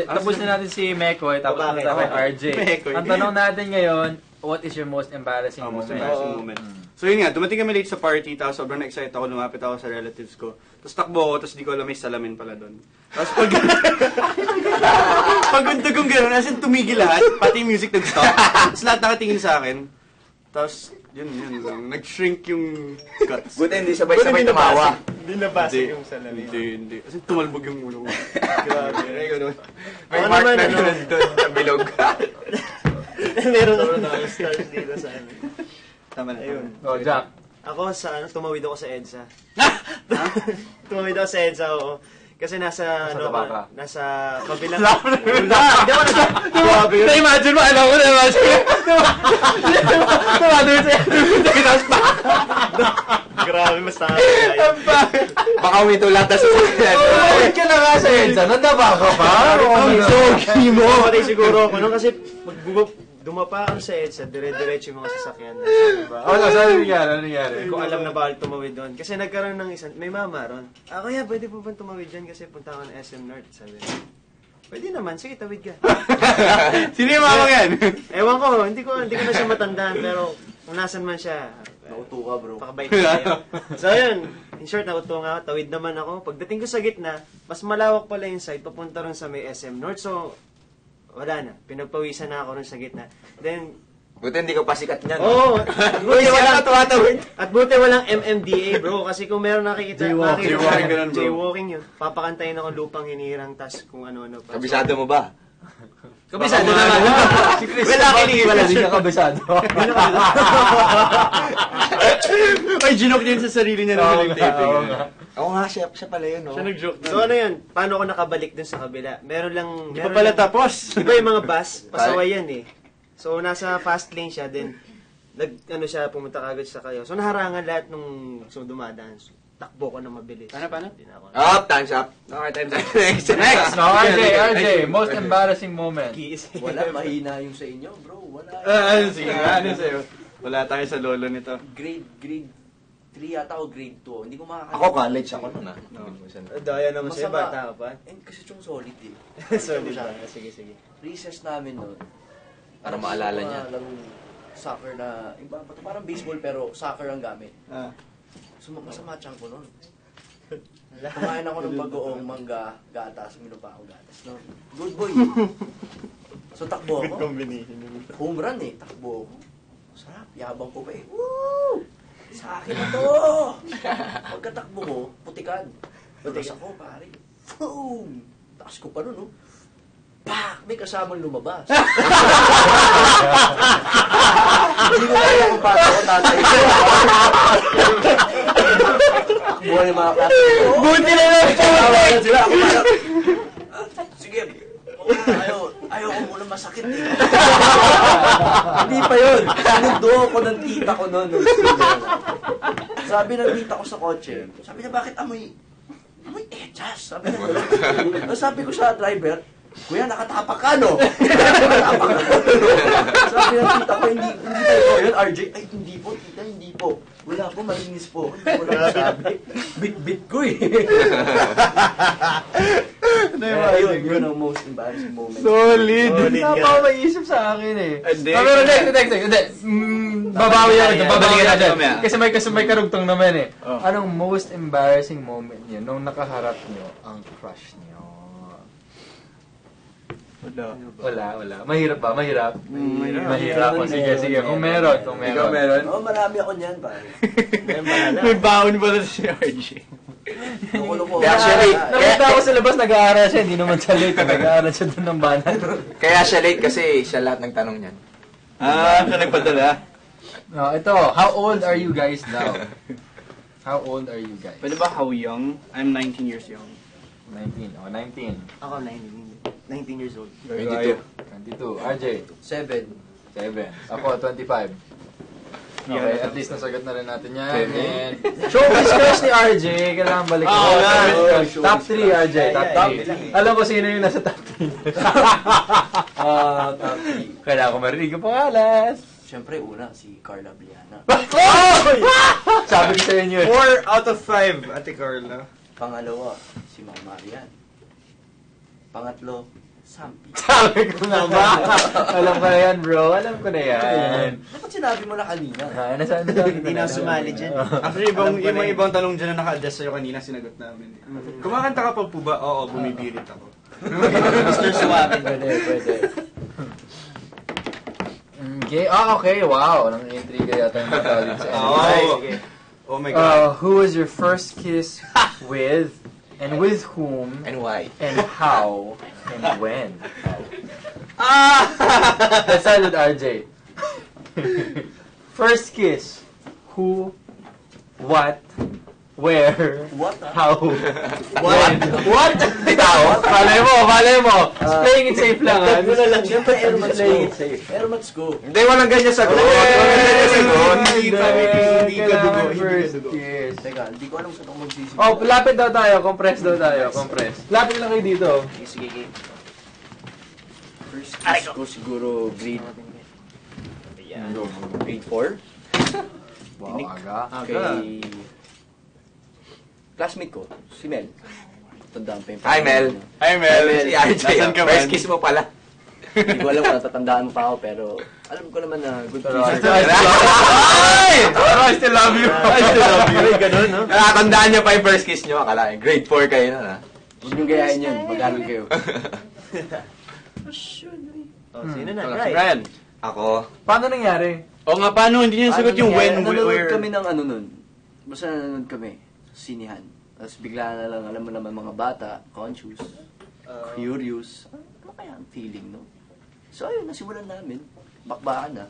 S1: Tapos na natin si Mekoy, tapos na
S2: Bakit?
S1: tayo kay RJ.
S3: Mekoy.
S1: Ang tanong natin ngayon, what is your most embarrassing
S3: Most
S1: moment?
S3: embarrassing moment. So yun nga, dumating kami late sa party, tapos sobrang excited ako, lumapit ako sa relatives ko. Tapos takbo ako, tapos di ko alam may salamin pala doon. Tapos pag kong gano'n, as in tumigil lahat, pati yung music nag-stop. Tapos lahat nakatingin sa akin. Tapos, yun lang, nag-shrink yung cuts.
S4: Buti hindi sabay-sabay tumawa.
S2: Hindi nabasag yung salamin.
S3: Hindi. As in tumalbog yung ulo ko.
S2: Grabe. Ay, ganun.
S4: May
S2: Ako
S4: mark
S2: naman,
S4: na
S2: ano?
S4: gano'n doon sa bilog.
S2: Meron ako na stars dito sa amin.
S3: Tama na.
S2: Ayun.
S1: Oh, Jack.
S2: Ako sa tumawid ako sa EDSA. Tumawid ako sa EDSA, oo. Kasi nasa
S1: Tabaka.
S2: nasa kabilang... Hindi ako Grabe yun.
S1: Na-imagine mo, alam ko na-imagine. Tumadun siya.
S2: Grabe, mas tanga.
S4: Baka umito lahat na sa sakyan.
S1: Wait ka na nga sa EDSA. Nandaba ka pa?
S2: Sogi mo! Matay siguro ako nun kasi dumapa ako sa EDSA, dire-diretso yung mga sasakyan. Diba?
S1: Ano nangyari?
S2: Hindi ko alam na bawal tumawid doon. Kasi nagkaroon ng isang, may mama ron. Kuya, pwede po ba tumawid dyan kasi punta ako ng SM North, sabi niya. Pwede naman, sige, tawid ka.
S3: Sino yung mama yan?
S2: Ewan ko, hindi ko na siya matandaan, pero kung nasan man siya,
S5: Nauto ka, bro.
S2: pakabait tayo. So yun, in short, nauto nga, tawid naman ako. Pagdating ko sa gitna, mas malawak pala yung side, papunta ron sa may SM North. So, wala na. Pinagpawisan na ako ron sa gitna. Then,
S4: Buti hindi ko pasikat niyan.
S2: oh, at buti walang at buti walang MMDA, bro. Kasi kung meron nakikita,
S3: Jaywalking, ganun, bro.
S2: jaywalking yun. Papakantayin ako lupang hinirang, tas kung ano-ano pa.
S4: Kabisado mo ba?
S1: Kabisado naman. Si Chris.
S2: Wala,
S1: Wala, hindi ka kabisado.
S3: Ay, ginok niya yun sa sarili niya nung huling taping.
S1: Oo nga.
S4: Oo nga, siya pala yun, no?
S3: Siya nag-joke na.
S2: So ano yun? Paano ako nakabalik dun sa kabila? Meron lang...
S3: Di pa pala tapos.
S2: Di ba yung mga bus? Pasaway yan eh. So nasa fast lane siya, then siya, pumunta kagad sa kayo. So naharangan lahat nung dumadaan. So, takbo ko na mabilis.
S3: Paano?
S2: Hindi na ako.
S4: Up, time's up. Okay, time's up. Next.
S1: No, RJ, most embarrassing moment.
S2: Kiss.
S5: Wala, mahina yung sa inyo, bro. Wala.
S3: Sige nga, ano sa'yo? Wala tayo sa lolo nito.
S5: Grade 3 yata o grade 2. Hindi ko makakalimutan.
S4: Ako college ako nun, ah.
S2: Daya naman sa'yo,
S5: Masama.
S2: bata ka pa.
S5: Kasi yung solid eh.
S2: Sorry ba? Sige.
S5: Recess namin noon.
S4: Para maalala niya.
S5: Laro soccer na, iba, parang baseball pero soccer ang gamit.
S3: Ah.
S5: So masama tiyan ko noon. Kumain ako ng bagoong mangga, gatas, uminom pa ako gatas. No? Good boy. So takbo ako.
S2: Combination.
S5: Home run eh, takbo ako. Sarap, yabang ko pa eh. Woo! Sa akin na to! Pagkatakbo ko, putikan. Putis ako, pare. Boom! Taas ko pa nun, no? Pak! May kasamang lumabas. Hindi ko kaya kung paano ako tatay. Takbo yung mga klase.
S1: Buti na lang!
S5: Tawagan sila. Ako parang, sige, ayaw ko muna masakit eh. Hindi pa yun. Sinundo ako ng tita ko noon. Sabi ng tita ko sa kotse, sabi niya, bakit amoy echas? Sabi niya, sabi ko sa driver, kuya, nakatapak ka, no? Nakatapak ka, no? Sabi ng tita ko, hindi tayo yun, RJ. Ay, hindi po, tita, hindi po. Wala po, malinis po. Wala sabi. Bit-bit ko eh. Yun ang most embarrassing moment.
S3: Solid!
S1: Napamaisip sa akin eh.
S3: Hindi.
S1: Pero next. Babawi ako dyan, babalikan na dyan.
S3: Mamaya.
S1: Kasi may karugtong naman eh.
S3: Oh.
S1: Anong most embarrassing moment niyo nung nakaharap niyo ang crush niyo? Wala. Mahirap ba? Mahirap.
S3: Mahirap.
S1: Sige. Kung meron.
S3: Ikaw meron?
S5: Oo, marami ako niyan, pare.
S3: May baon pala si RJ.
S5: Loko-loko.
S4: Actually,
S1: Nakita ko sa labas, nag-aaral siya. Hindi naman siya late. Nag-aaral siya doon ng banan.
S4: Kaya siya late kasi siya lahat ng tanong niyan.
S3: Siya nagpadala.
S1: Ito, how old are you guys now? How old are you guys?
S3: Pwede ba how young? I'm 19 years young.
S1: 19. 19.
S2: Ako 19 years old.
S4: 22.
S1: 22. RJ?
S5: 7.
S1: 7. Ako, 25. Okay,
S3: Yeah.
S1: at least nasagot na rin natin yan. And showbiz crush ni RJ, kailangan balik ko.
S3: Oo nga.
S1: Top 3, RJ. Top
S2: Top
S1: 3. Alam ko sino yung nasa top 3.
S5: Top 3.
S1: Kailangan ko marinig yung pangalan.
S5: Siyempre, una, si Carla Briana.
S1: Sabi ko sa inyo.
S3: 4 out of 5, Ate Carla.
S5: Pangalawa, si Ma'am Marian. Pangatlo, Sampi.
S1: Sabi ko na ba? Alam ko na yan, bro. Alam ko na yan.
S5: Dapat sinabi mo na kanina.
S2: Hindi na sumali dyan.
S3: Actually, yung mga ibang tanong dyan na naka-adjust sa'yo kanina, sinagot namin. Kumakanta ka pa po ba? Oo, bumibirit ako.
S5: Mr. Suave.
S1: Pwede. Okay, okay, wow. Nang intriga yata yung tawag sa
S3: Okay. Oh my God.
S1: Who was your first kiss with, and with whom,
S4: And why?
S1: and how, and when? Let's start with RJ. First kiss. Who, what, where,
S5: What?
S1: how,
S5: What?
S1: what? Ikaw? Malay mo. Playing it safe lang, ha?
S5: Siyempre, Airmats
S1: Playing
S5: go.
S1: it safe.
S5: Airmats go.
S4: Hindi, walang ganyan sagot.
S3: Hindi ka dugo.
S1: First kiss.
S5: Teka, hindi ko alam saan ako magsisimula.
S1: Oh, lapit daw tayo. Compress daw tayo. Compress. Lapit lang kayo dito.
S5: Sige, game. First kiss ko siguro grade 4.
S1: Wow, aga.
S5: Kay classmate ko, si Mel. Tandaan pa yung
S4: Hi, Mel.
S3: Hi, Mel.
S4: Si RJ.
S3: Nasaan ka,
S4: First
S3: man?
S4: kiss mo pala.
S5: Hindi ko alam kung natatandaan mo pa ako, pero alam ko naman na good
S1: Pero
S5: kiss.
S1: I still love you.
S3: I still love you.
S2: Ay, ganun, no?
S4: Nakakandaan niyo pa yung first kiss niyo. Akala, grade 4 kayo na, ha?
S5: Huwag niyong gayahin yun, mag-aral kayo.
S2: Oh, sino na?
S3: Si
S2: Right.
S3: Brian.
S4: Ako,
S1: Paano nangyari?
S3: O nga, paano? Hindi niya sagot yung when,
S5: Nanonood
S3: where.
S5: kami ng ano nun. Basta nanonood kami sa sinihan. Tapos bigla na lang, alam mo naman mga bata, conscious, curious. Ano kaya ang feeling, no? So ayun, nasimulan namin. Bakbakan na.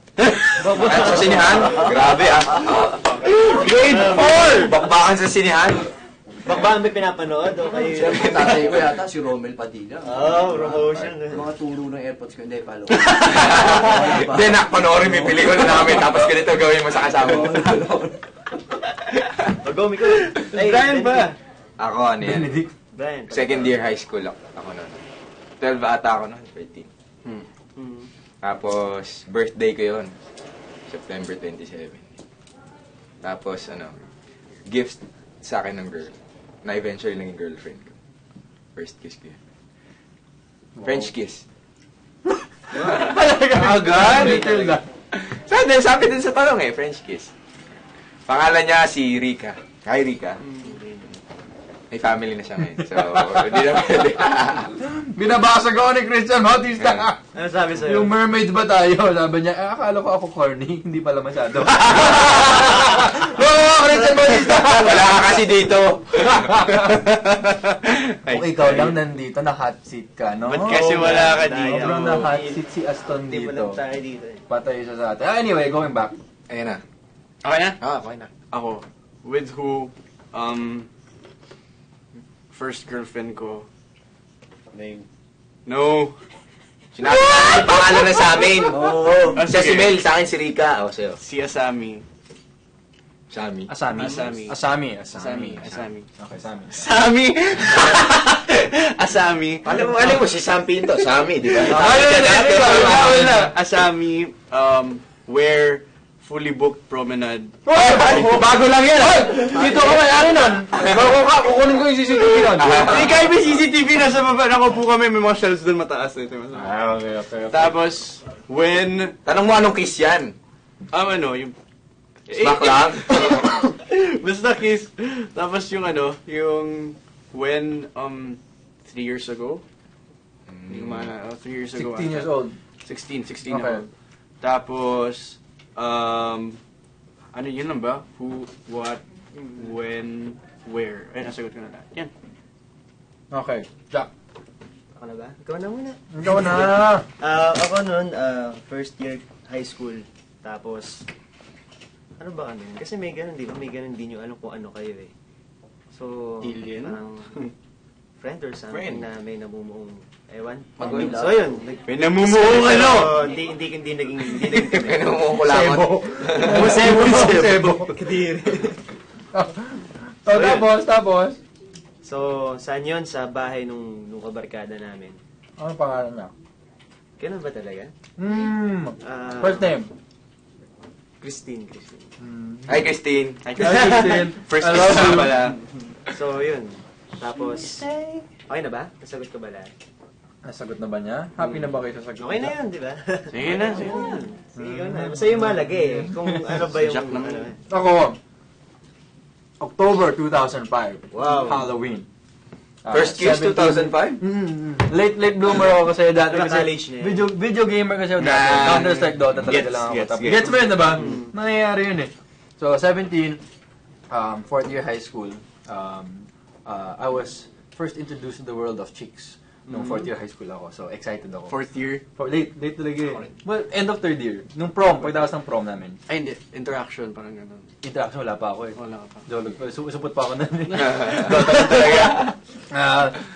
S4: bakbakan sa sinihan? Grabe, ah. Grade 4! Bakbakan sa sinihan?
S2: Bakba may pinapanood o kayo?
S5: Siyempre, tatay ko yata, si Romel Padilla.
S2: Oh, promotion.
S5: Yung mga turo ng airpods ko, hindi, follow.
S4: Hindi, panoorin mo yung pelikula namin, tapos ganito gawin mo sa kasama mo.
S2: Mag-gomi ko.
S3: Brian ba?
S4: Ako, ano yan?
S2: Brian.
S4: Second year high school ako noon. 12 ata ako noon, 13. Tapos, birthday ko yun. September 27. Tapos, gift sa akin ng girl. Na eventually naging girlfriend ko. First kiss ko yun. French kiss.
S1: Agad? Detail na.
S4: Sabi din sa tanong French kiss. Pangalan niya si Rika. Hi, Rika. May family na siya ngayon. So, hindi na pwede.
S1: Binabasag ako ni Christian Bautista.
S2: Ano sabi sa'yo?
S1: Yung mermaids ba tayo? Sabi niya, akala ko ako corny. Hindi pala masyado. Oo, Christian Bautista!
S4: Wala ka kasi dito.
S1: Kung ikaw lang nandito, na-hot seat ka, no?
S3: Ba't kasi wala ka dito?
S1: Sobrang na-hot seat si Aston
S2: Hindi pa
S1: dito.
S2: lang tayo dito eh.
S1: Patay siya sa atin. Anyway, going back.
S4: Ayan na.
S3: Okay na?
S4: Okay na.
S3: Ako. With who? First girlfriend ko.
S5: Name.
S3: No.
S4: Sinabi namin, pangalan na sa amin.
S5: Oo.
S4: Siya si Mel, sa akin si Rika. O, sa'yo.
S3: Si Asami.
S4: Sami.
S1: Asami.
S3: Asami.
S1: Asami.
S3: Asami.
S1: Okay, Asami.
S3: Sami! Asami.
S4: Alam mo, si Sam Pinto. Sami, di ba?
S3: Asami, where fully booked promenade.
S1: Bago lang yan! Dito ka may-ari nun! Kukunin ko yung CCTV nun.
S3: Hindi kahit may CCTV, nasa baba, nakaupo kami, may mga shelves doon mataas.
S1: Okay.
S3: Tapos, when,
S4: Tanong mo anong kiss yan?
S3: yung...
S4: Smack lang?
S3: Basta kiss. Tapos yung yung, when, 3 years ago? Hindi ko maalala, 3 years ago.
S1: 16 years old.
S3: 16
S1: Okay.
S3: ako. Tapos, yun lang ba? Who, what, when, where. Ay, nasagot ko na lahat. Yan.
S1: Okay. Jack.
S2: Ako na ba? Ikaw na muna.
S1: Ikaw na!
S2: Ako nun, first year high school. Tapos, ano ba kami? Kasi may ganun, di ba? May ganun din yung alam kung ano kayo eh. So,
S3: Alien?
S2: parang friend or something
S4: Friend.
S2: na may namumuong ewan.
S5: Pamilya.
S2: So, yun.
S3: May namumuong ano!
S2: Hindi naging kami.
S4: Pinumukulangan.
S1: Sebo.
S2: Kadiri.
S1: Tapos.
S2: So, saan yun? Sa bahay nung kabarkada namin.
S1: Ano pangalan niya?
S2: Ganun ba talaga?
S1: First name?
S2: Christine.
S4: Hi, Christine.
S1: Hi, Christine.
S3: First
S1: I
S3: kiss
S1: love
S3: na
S1: you.
S3: pala.
S2: So, yun. Tapos, okay na ba? Nasagot ko ba lahat?
S1: Nasagot na ba niya? Happy na ba kayo sa sagot?
S2: Okay na yan, di ba?
S3: Sige na, sige na.
S2: Sige na. Basta yung mahalaga eh. Kung ano ba yung...
S3: Jack naman.
S1: Ako, October 2005.
S2: Wow.
S1: Halloween.
S4: First kiss, 2005?
S1: Late bloomer ako kasi dati kasi
S2: College na yan.
S1: video gamer kasi ako dati.
S4: Nah.
S1: Counter-Strike Dota talaga lang ako. Tapos gets mo yun, diba? Nangyayari yun eh. So, 17, fourth year high school, I was first introduced to the world of chicks. Nung fourth year high school ako. So, excited ako.
S3: Fourth year.
S1: Late talaga eh. Well, end of third year. Nung prom, pagdakas ng prom namin.
S3: Ay, hindi. Interaction, parang gano'n.
S1: Interaction, wala pa ako eh.
S3: Wala ka pa.
S1: Jolog. Supot pa ako nun eh. Dota na talaga.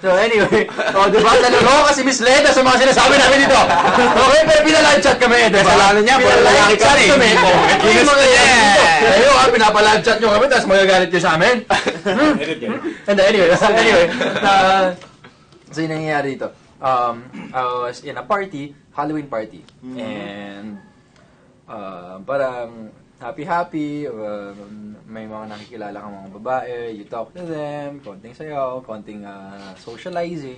S1: So anyway, di ba talaga ako kasi misled sa mga sinasabi namin dito. Okay, pero pinalive chat kami. Diba?
S3: Kasalanan niya, puro lalaki
S1: chat
S3: kami.
S1: kami. Yung mga yan. Kayo pinapalive chat nyo kami, tapos magagalit kayo sa amin. And anyway, so yun nangyayari dito. I was in a party, Halloween party. And parang happy, may mga nakikilala kang mga babae, you talk to them, konting sayaw, konting socializing.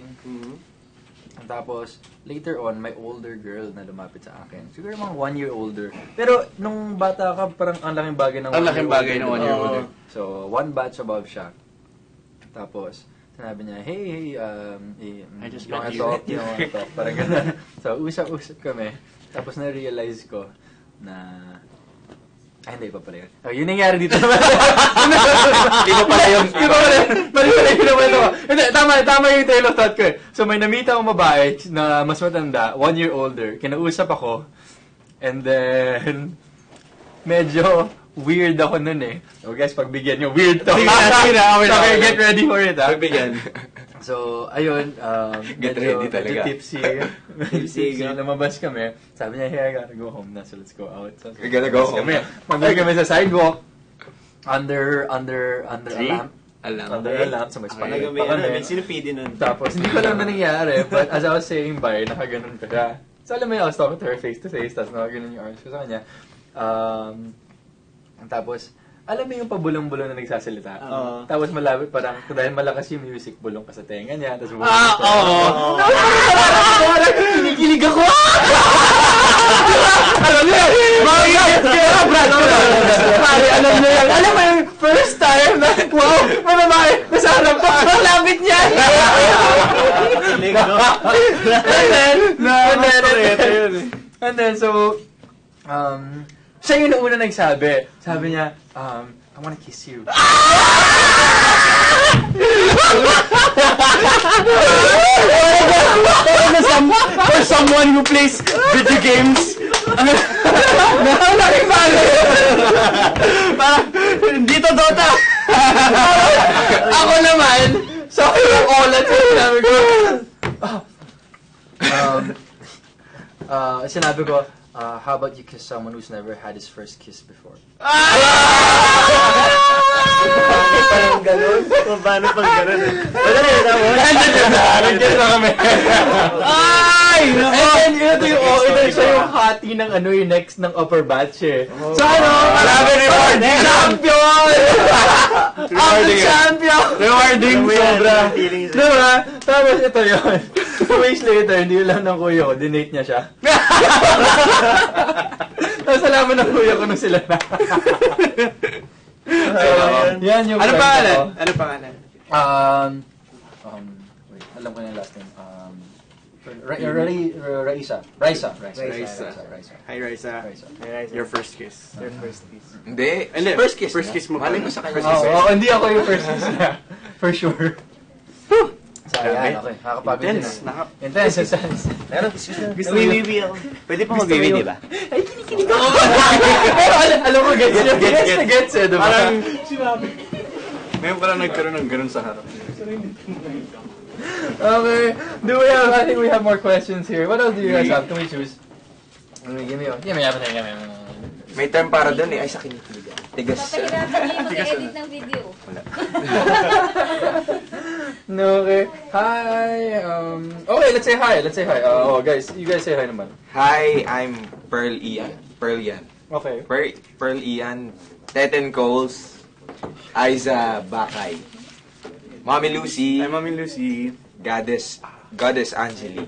S1: Tapos, later on, may older girl na lumapit sa akin. Siguro mga 1 year older. Pero, nung bata ka, parang ang laking bagay ng 1 year older.
S3: Ang laking bagay ng 1 year older.
S1: So, 1 batch above siya. Tapos, sinabi niya, hey,
S3: I just
S1: you wanna
S3: met you.
S1: talk, you wanna talk, parang gano'n. So, usap-usap kami. Tapos, na-realize ko na, ay, hindi pa pala yun. Oh, yun nangyari dito naman. Hindi pa pala yun. Hindi pa pala yun. Mali pala yung kinuwento ko. Hindi, tama yung tail of thought ko eh. So, may namita akong babae na mas matanda, 1 year older. Kinausap ako. And then, medyo weird ako nun eh. So guys, pagbigyan nyo, weird to.
S3: Sige na.
S1: Okay, get ready for it ha.
S3: Pagbigyan.
S1: So, ayun,
S4: Get
S1: medyo
S4: ready talaga.
S1: tipsy. Lumabas kami. Sabi niya, hey, I gotta go home na, so let's go out. So,
S4: You gotta go home.
S1: Mag-uwi kami sa sidewalk, under a lamp. Under a lamp, so may spotlight
S2: Talaga may
S1: pa kami.
S2: may sinupidi nun.
S1: Tapos, hindi ko alam na nangyari, but as I was saying bye, nakaganon ko siya. So, alam mo yun, I was talking to her face to face, tapos nakaganon yung arms ko sa kanya. Tapos, alam mo yung pabulong-bulong na nagsasalita? Tapos malapit parang, dahil malakas yung music, bulong ka sa tenga niya, tapos bulong ka sa parang kinikilig ako! Alam mo yun? Kaya Brad, alam mo yun? Alam mo yung first time na, wow, may babae, nasa harap ko, ang lapit niya! And then, so, siya yung una nagsabi. Sabi niya, I wanna kiss you.
S3: For someone who plays video games,
S1: Laking bagay!
S3: dito Dota!
S1: Ako naman, so yung olat sa sinabi ko. Sinabi ko, how about you kiss someone who's never had his first kiss before?
S2: Parang ganun. Paano pang ganun eh. Wala na yun ako.
S1: Nandiyan na kami. Ay! And then, ito siya yung hati ng yung next ng upper batch eh. So marami rewarding! Champion! Ang champion!
S3: Rewarding sobra.
S1: Diba? Tapos ito yun. 2 weeks later, hindi lang ng kuya ko, dinate niya siya. Tapos alaman ng kuya ko nung sila na. Yan yung
S3: Ano
S1: friend
S3: pangalan?
S1: ko.
S3: Ano pangalan?
S1: Wait, alam ko na yung last name. Raisa. Raisa.
S3: Hi, Raisa. Your first kiss.
S2: Their first kiss.
S4: Hindi.
S3: First kiss mo.
S4: Malay mo sa kanya.
S1: Hindi ako yung first kiss niya. For sure. So, ayan, okay. Nakakapagod din. Intense.
S2: Pero, nawiwiwi ako. Pwede pa mag-wiwi, di ba?
S1: Ay, kinikinig ako. Pero alam ko, gets eh, diba?
S3: Parang, ngayon parang nagkaroon ng ganun sa harap.
S1: Okay. I think we have more questions here. What else do you guys have? Can we choose? Give me.
S4: May term para doon eh. Ay, sa kinikilig. Tigas.
S6: Papahirapan niyo yung mag-edit ng video.
S1: No, okay. Hi. Okay, let's say hi. Guys, you guys say hi naman.
S4: Hi, I'm Pearl Ian.
S1: Okay.
S4: Pearl Ian. Teten Coles. Aiza Bakay. Mommy Lucy,
S3: Hi, Mami Lucy.
S4: Goddess Angeli,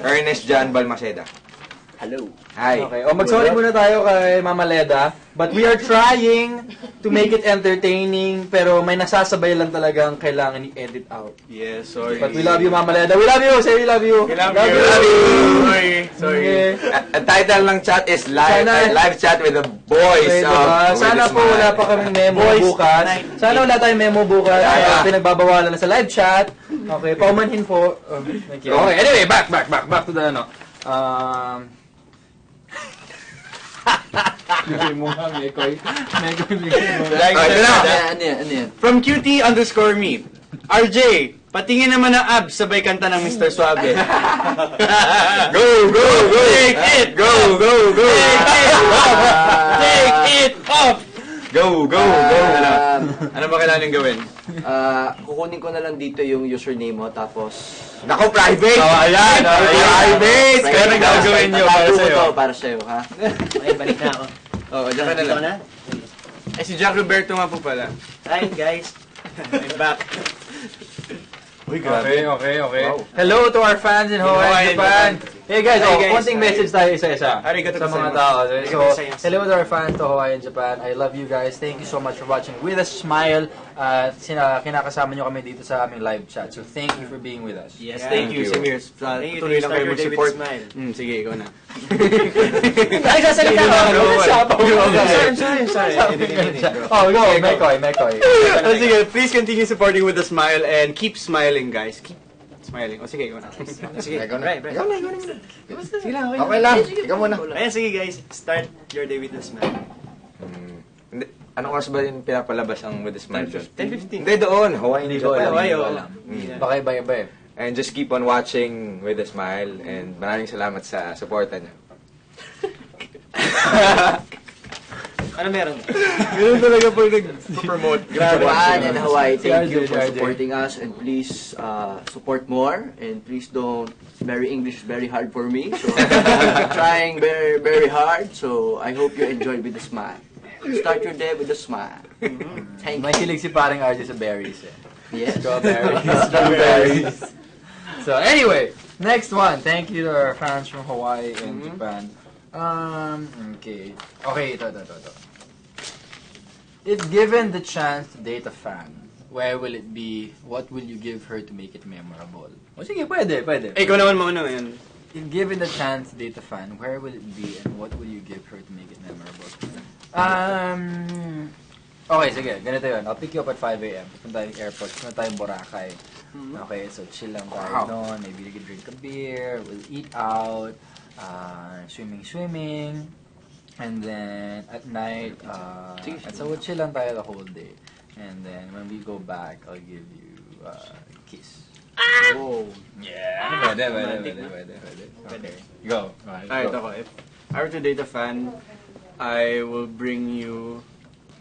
S4: Ernest John Balmaceda.
S5: Hello.
S4: Hi.
S1: Okay. O, mag-sorry muna tayo kay Mama Leda. But we are trying to make it entertaining. Pero may nasasabay lang talagang kailangan i-edit out.
S3: Yes, sorry.
S1: But we love you, Mama Leda. We love you! Say we love you!
S3: We love you. Sorry.
S1: Okay.
S4: Ang title ng chat is
S1: Sana-
S4: live chat with the boys
S1: Okay,
S4: of
S1: diba?
S4: With
S1: Sana
S4: a
S1: po
S4: Smile.
S1: wala pa kaming memo bukas. Sana wala tayong memo bukas.
S4: Yeah.
S1: Pinagbabawalan na sa live chat. Okay, paumanhin po. Thank you. Okay, anyway, back to the ano. Bigay mo nga, Mekoy.
S3: Like,
S4: Ito na.
S5: Ano yan?
S3: From QT_me. RJ, patingin naman ng abs sabay kanta ng Mr. Suave.
S4: Go, go, go!
S3: Take it!
S4: Go, go, go!
S3: Take it off!
S4: Go, go, go!
S3: Ano ba kailangan gawin?
S5: Kukunin ko na lang dito yung username mo, tapos...
S4: Nako, private!
S3: Ayan!
S4: Private!
S3: Kaya nang gagawin nyo para
S5: Tatago ko
S3: sa'yo.
S5: to para sa'yo, ha?
S2: Okay, balik na ako.
S3: Oo, dyan ka na
S2: Dito
S3: lang.
S2: na?
S3: Ay, si Jack Roberto nga po pala.
S2: Hi, guys. I'm back.
S3: Uy,
S1: Okay.
S3: Wow.
S1: Hello to our fans in Hawaii,
S3: Hawaii,
S1: Japan. Hey guys,
S3: Hey, guys.
S1: konting message tayo isa-isa
S3: Arigato
S1: sa mga
S3: gozaimasu.
S1: tao. So,
S2: Arigato gozaimasu.
S1: hello to our fans to Hawaii and Japan. I love you guys. Thank you so much for watching With a Smile. Kinakasama nyo kami dito sa aming live chat. So thank you for being with us.
S3: Yes,
S2: Yeah.
S3: thank you,
S4: Thank you.
S3: Samir.
S2: Thank you.
S3: Tuloy lang kayo
S2: Start your day with
S3: mag-support.
S2: a smile.
S3: Sige, ikaw na.
S1: Ay, sasalita ka!
S2: Sorry.
S1: Oh, go, Mekoy.
S3: Sige, please continue supporting With a Smile and keep smiling, guys. Keep smiling. O sige, ikaw na.
S2: Sige,
S4: Ikaw na.
S2: right.
S3: Sige lang,
S4: Okay lang. Ikaw muna.
S2: Ayan, sige guys. Start your day with a smile.
S4: Hindi. Anong oras ba yung pinapalabas ang With a Smile?
S2: 10:15.
S4: Hindi doon. Hawaii
S1: Hindi ko alam.
S2: Hawaii,
S1: Hindi ko
S2: oo.
S1: alam.
S2: Yeah.
S1: Baka iba-iba eh.
S4: And just keep on watching With a Smile. And maraming salamat sa supporta niyo.
S2: Ano meron?
S3: Ganun talaga po nag-promote.
S5: Japan and Hawaii, thank
S1: Si
S5: you
S1: RJ,
S5: for
S1: si RJ.
S5: supporting us, and please support more, and please don't. Very English is very hard for me, so I'm trying very, very hard. So I hope you enjoy with a smile. Start your day with a smile. Thank
S1: May
S5: you.
S1: hilig si paring RJ sa berries eh.
S5: Yes.
S1: Strawberries. So anyway, next one. Thank you to our fans from Hawaii and Japan. Okay. Okay, ito. If given the chance to date a fan, where will it be? What will you give her to make it memorable? O sige, pwede.
S3: Eh, ikaw naman mauna ngayon.
S1: If given the chance to date a fan, where will it be and what will you give her to make it memorable? Okay, sige. Ganito yun. I'll pick you up at 5 a.m. Punta tayong airport. Punta tayong Boracay. Okay, so chill lang tayo doon. Maybe we can drink a beer. We'll eat out. Swimming. And then, at night, and so we'll chill lang tayo the whole day. And then, when we go back, I'll give you a kiss.
S5: Oh.
S1: Yeah. Pwede. Okay. Go.
S3: Alright, ako. If I were to date a fan, I will bring you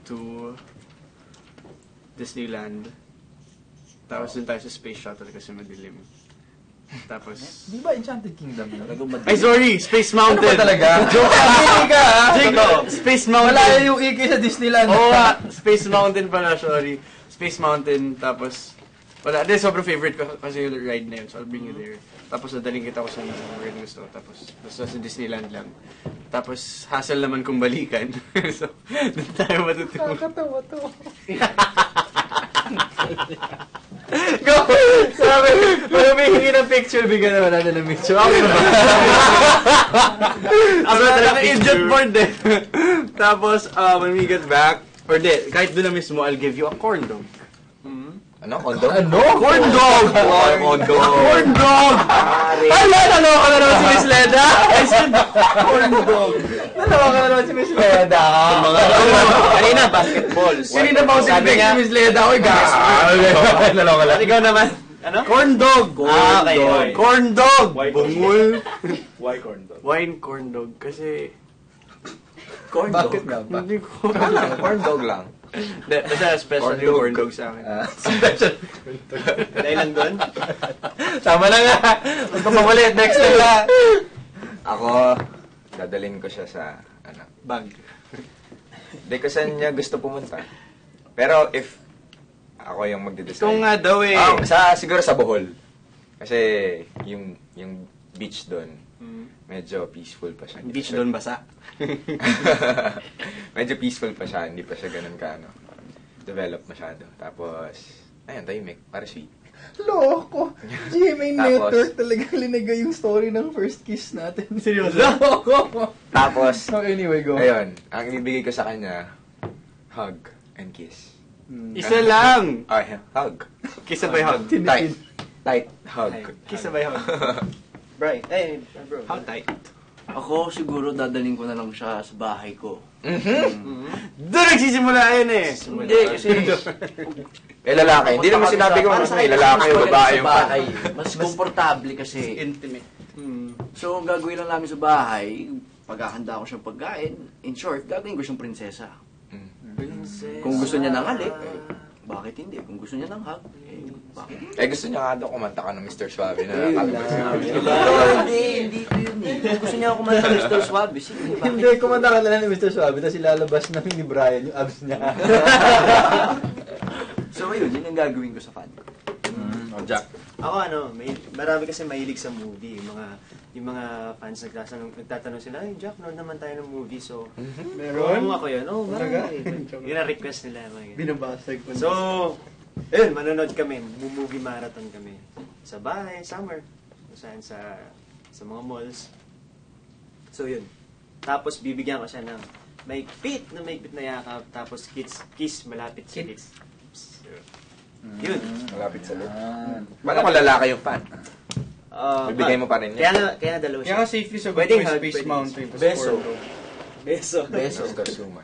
S3: to Disneyland. Tapos dun tayo sa space shuttle kasi madilim. Tapos...
S1: Di ba Enchanted Kingdom yun?
S3: Ay, sorry! Space Mountain!
S1: Ano ba talaga? Joke ka! Hindi ka!
S3: Space Mountain!
S1: Malayo yung kiki sa Disneyland.
S3: Oo nga! Space Mountain pala, sorry. Space Mountain, tapos... Wala, di, sobrang favorite ko kasi yung ride na yun, so I'll bring you there. Tapos nadaling kita ko sa mga gusto, tapos basta sa Disneyland lang. Tapos hassle naman kung balikan. So, doon tayo matutuwa.
S1: Nakakatawa to. Go! Sabi, pag humihingi ng picture, bigyan naman natin ng picture. Ako naman.
S3: Ako na talaga idiot board eh. Tapos, when we get back, or di, kahit doon na mismo, I'll give you a corn dog.
S4: Ano? Kondo?
S1: Ano?
S3: Corn dog!
S4: Kondo!
S3: Corn dog!
S1: Ala, naloka ka na naman si Miss Leda.
S3: I said, corn dog!
S1: Naloka ka na naman si Miss Leda.
S3: Kanina, basketball.
S1: Kanina pa ako
S3: Sabi
S1: sinibig
S3: niya,
S1: si Miss Leda. Oy, gas. Naloka lang.
S3: ikaw naman.
S2: Ano?
S3: Corn dog!
S2: Okay.
S3: Corn dog!
S5: Why
S3: Bungul!
S5: Why corn dog?
S3: Wine corn dog. Kasi...
S5: Corn dog?
S1: Bakit nga ba?
S3: Hindi ko...
S4: Corn dog lang.
S3: Hindi, basta special
S4: Corn
S3: yung
S4: dog.
S3: corn dog sa akin.
S1: Special.
S2: Dahil lang doon?
S1: Tama na nga. Huwag ka makulit. Next na.
S4: Ako, dadalhin ko siya sa,
S3: Bag.
S4: Hindi ko saan niya gusto pumunta. Pero if ako yung magde-decide.
S3: Ikaw nga daw eh.
S4: Siguro sa Bohol. Kasi yung beach doon, medyo peaceful pa siya.
S3: Beach doon basa.
S4: Medyo peaceful pa siya, hindi pa siya ganun develop masyado. Tapos, ayun, tahimik, para sweet.
S7: Loko! GMA
S4: Tapos-
S7: Network talagang linagay yung story ng first kiss natin.
S3: Seryoso?
S7: Loko!
S4: Tapos,
S7: So anyway, go.
S4: ayun, ang ibibigay ko sa kanya, hug and kiss.
S3: Isa lang.
S4: Ay, hug.
S3: Kiss sabay hug.
S4: Tight. Tight hug.
S3: Kiss sabay hug.
S2: Brian, bro.
S3: How tight?
S5: Ako siguro dadaling ko na lang siya sa bahay ko.
S3: Doon nagsisimula yun eh.
S5: Hindi, kasi
S4: lalaki. Hindi naman sinabi ko
S5: para sa
S4: may
S5: akin,
S4: lalaki o
S5: mas
S4: babae
S5: maganda
S4: yung
S5: sa
S4: fan.
S5: bahay. Mas komportable kasi.
S3: Intimate.
S5: So, ang gagawin lang namin sa bahay, paghahanda ko siyang pagkain, in short, gagawin ko siyang prinsesa. Kung gusto niya ng halik, bakit hindi? Kung gusto niya ng hug, bakit hindi?
S4: Gusto niya nga daw kumanta ka ng Mr. Suave na nakalabas.
S5: Hindi ito yun eh. Kung gusto niya ako kumanta ng Mr. Suave, sige, bakit?
S7: Hindi, kumanda ka na lang ni Mr. Suave, tapos ilalabas namin ni Brian yung abs niya.
S5: So, yun ang gagawin ko sa fan ko.
S1: Jack.
S2: Ako marami kasi mahilig sa movie. Yung mga fans nagtatanong sila, ay Jack, nood naman tayo ng movie. So,
S3: Meron?
S2: ako yun. Oo,
S3: Talaga?
S2: marami. Yun ang request nila. Mga ganyan.
S3: Binabasag ko.
S2: So, ayun, manonood kami. Movie marathon kami. Sa bahay, summer. Kung saan sa mga malls. So, yun. Tapos, bibigyan ko siya ng may fit na yakap. Tapos, kiss malapit sa lips. Yun.
S4: Malapit sa loob. Paano kung lalaki yung fan? Bibigay mo pa rin
S2: Kaya
S4: niya.
S2: nga dalawa
S3: Kaya
S2: siya.
S3: nga safely sa
S2: Pwedeng
S3: Space
S2: hug,
S3: Space
S2: pwedeng
S3: Mountain.
S2: beso. Beso.
S5: Beso.
S4: Gusto suman.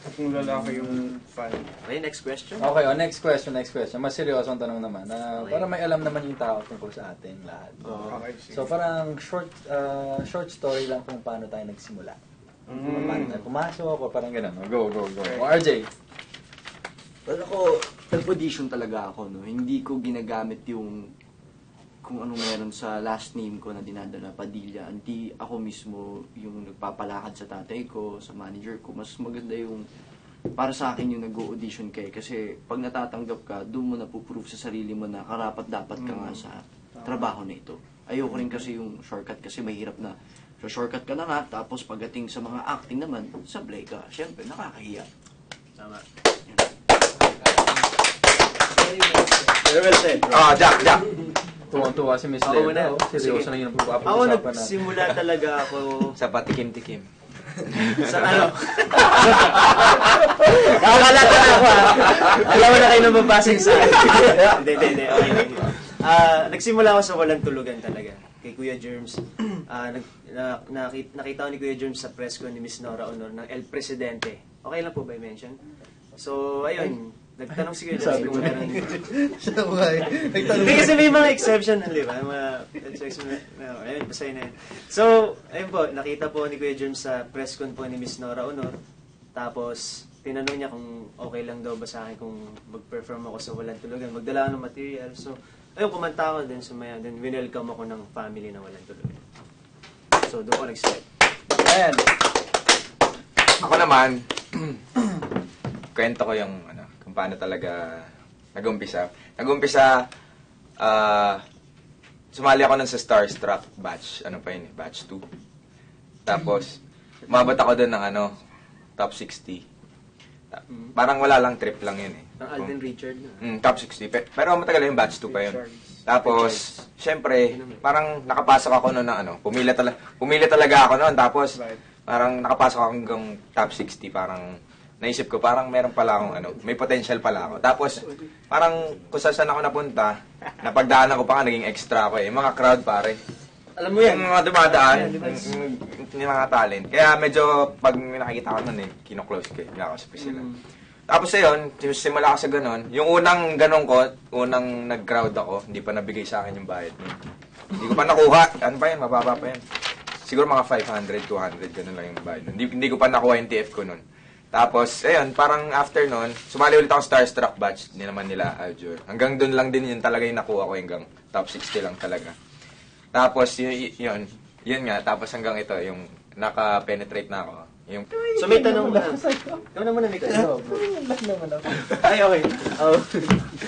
S3: At kung lalaki yung fan.
S2: Okay, next question.
S1: Okay, next question. Mas seryoso ang tanong naman. Para may alam naman yung tao tungkol sa ating lahat.
S3: Okay, sige.
S1: So parang short story lang kung paano tayo nagsimula. Paano tayo pumasok o parang gano'n. Go. O RJ.
S5: Well, ako, nag-audition talaga ako, no? Hindi ko ginagamit yung kung anong meron sa last name ko na dinadala, Padilla. Hindi ako mismo yung nagpapalakad sa tatay ko, sa manager ko. Mas maganda yung, para sa akin yung nag-audition kay. Kasi pag natatanggap ka, doon mo napuprove sa sarili mo na karapat-dapat ka nga sa trabaho na ito. Ayoko rin kasi yung shortcut kasi mahirap na. So shortcut ka na nga, tapos pagdating sa mga acting naman, sablay ka. Siyempre, nakakahiya.
S2: Tama.
S5: Very well said.
S4: Jack.
S1: Tuwang-tuwa si Miss
S2: Ako
S1: Leda.
S2: muna.
S1: Seryoso
S2: Sige.
S1: na yun ang
S2: Ako
S1: pag-uusapan natin.
S2: nagsimula talaga ako
S4: Sa patikim-tikim.
S2: sa Nakakalata na ako ha. Alam mo na kayo nababasag sa Hindi. Okay. Nagsimula ako sa walang tulugan talaga. Kay Kuya Germs. Nakita ko ni Kuya Germs sa press ko ni Miss Nora Honor ng El Presidente. Okay lang po ba i-mention? So, ayun. Nagtanong si Kuya Germs kung meron.
S7: Siya ba? Nagtanong
S2: Hindi kasi may mga exception, di ba? Mga exception. Ayun, basahin na yun. So, ayun po, nakita po ni Kuya Germs sa press con po ni Miss Nora Honor. Tapos, tinanong niya kung okay lang daw ba sa akin kung mag-perform ako sa Walang Tulugan. Magdala ako ng material. So, ayun, kumanta ako din sa maya. Then, winelcome ako ng family na Walang Tulugan. So, doon ko nag-start.
S1: Ayan.
S4: Ako naman, kwento ko yung kung paano talaga nag-umpisa. Sumali ako nun sa Starstruck batch. Ano pa yun eh? Batch 2. Tapos, umabot ako dun ng top 60. Parang wala lang, trip lang yun eh.
S2: Ang Alden Richard na.
S4: Top 60. Pero matagal yung batch 2 pa yun. Tapos, syempre, parang nakapasok ako noon na pumila talaga ako noon. Tapos, parang nakapasok ako hanggang top 60. Parang, naisip ko, parang meron pala akong may potential pala ako. Tapos, parang kung saan ako napunta, napagdaanan ko pa nga, naging extra ako eh. Yung mga crowd, pare.
S2: Alam mo yan.
S4: Yung mga dumadaan, yung mga talent. Kaya medyo, pag may nakikita ko nun kino-close ko eh. Kinakasabi sila. Tapos ayun, simula ako sa ganon. Yung unang ganon ko, unang nag-crowd ako, hindi pa nabigay sa akin yung bayad. Hindi ko pa nakuha. Ano pa yan? Mababa pa yan. Siguro mga 500, 200, ganon lang yung bayad. Hindi ko pa nakuha yung TF ko nun. Tapos, ayun, parang after nun, sumali ulit ako Starstruck batch. Hindi naman nila Aljur. Hanggang dun lang din yun talaga yung nakuha ko hanggang top 60 lang talaga. Tapos, yun nga. Tapos hanggang ito, yung naka-penetrate na ako. Yung,
S2: So may tanong na. Ikaw naman na may tanong.
S3: Ay, okay.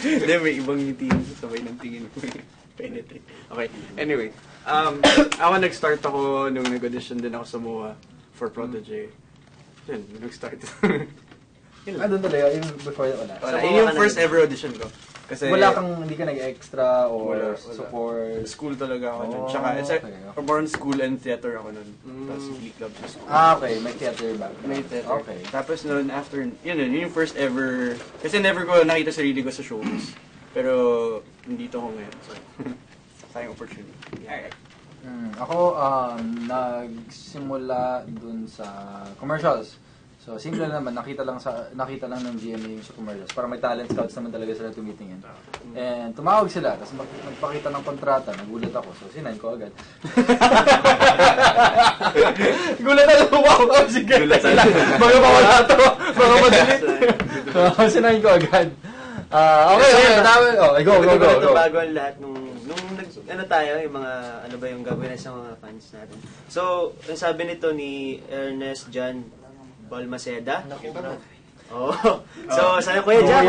S3: Hindi, may ibang ngiti yun. Sabay ng tingin ko. Penetrate. Okay, anyway. Ako nag-start ako nung nag-audition din ako sa MOA for Prodigy. Yun, nag-start.
S7: Doon talaga, yung before wala.
S3: Wala, yun yung first ever audition ko. Kasi
S7: Wala kang, hindi ka nag-extra or
S3: Wala.
S7: support.
S3: school talaga ako nun.
S7: Oh,
S3: Tsaka,
S7: okay.
S3: more on school and theater ako nun. Tapos Glee Club sa school.
S7: Okay, may theater ba?
S3: May theater.
S7: Okay.
S3: Tapos noon, after, yun yung first ever, kasi never ko nakita sarili ko sa shows. Pero, nandito ako ngayon. So, sayang opportunity. Yeah.
S7: Ako, nagsimula dun sa commercials. So, simple naman, nakita lang ng GMA yung sa commercials. Para may talent scouts naman talaga sila tumitingin. And tumawag sila, tapos nagpakita ng kontrata, nagulat ako. So, sinayin ko agad. Gulat ako, wow, sige. Gulat sila. Mga mawala to, mga madalit. Sinayin ko agad. Okay. Go.
S2: Ito bago ang lahat nung ano tayo, yung mga, ano ba yung gagawin sa mga fans natin. So, ang sabi nito ni Ernest John Balmaceda. Oh. So, sabi ko, Jack,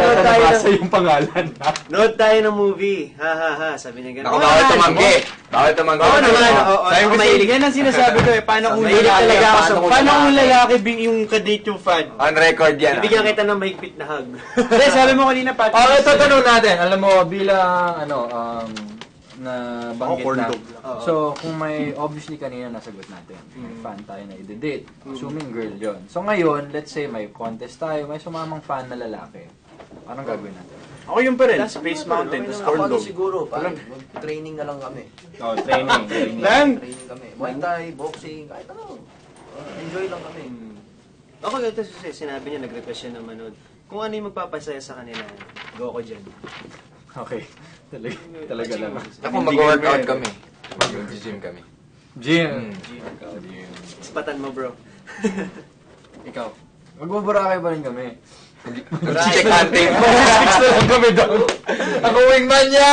S7: yung pangalan.
S2: nood tayo ng movie. Ha. Sabi niya
S4: Naku,
S2: gano'n.
S4: bawal tumanggi. Bawal tumanggi.
S2: Oo naman.
S3: Sabi ko mahilig. Yan ang sinasabi ko eh. Paano kung
S2: Mahilig
S3: lalaki?
S2: talaga ako sa
S3: Paano kung lalaki yung kadate yung fan?
S4: On record yan.
S2: Bibigyan kita ng mahigpit na hug.
S3: Hindi, sabi mo kanina, Pat.
S7: Ito tanong natin. Alam mo, bilang, na banggit
S3: corn
S7: na.
S3: dog.
S7: So, kung may, obviously kanina nasagot natin, may fan tayo na i-date. Assuming girl yon. So, ngayon, let's say may contest tayo, may sumamang fan na lalaki. Anong gagawin natin?
S3: Ako yung pa rin.
S2: That's
S3: Space
S2: okay
S3: Mountain,
S2: naman.
S3: tapos
S5: Ako
S3: corn
S5: ano
S3: dog.
S5: siguro, parang training na lang kami.
S7: Training.
S3: Lang!
S5: Training kami. Muay Thai, boxing, kahit ano. Enjoy lang kami.
S2: Ako, ito sinabi niya, nag-request siya ng manood. Kung ano yung magpapasaya sa kanila, go ko dyan.
S7: Okay. Talaga lang.
S4: Ako, mag-workout kami. Mag-gym kami.
S7: Gym.
S2: Spatan mo, bro.
S3: Ikaw.
S7: Magbuburakay pa rin kami.
S4: Check hunting.
S7: Six na lang kami doon. Ako wingman niya!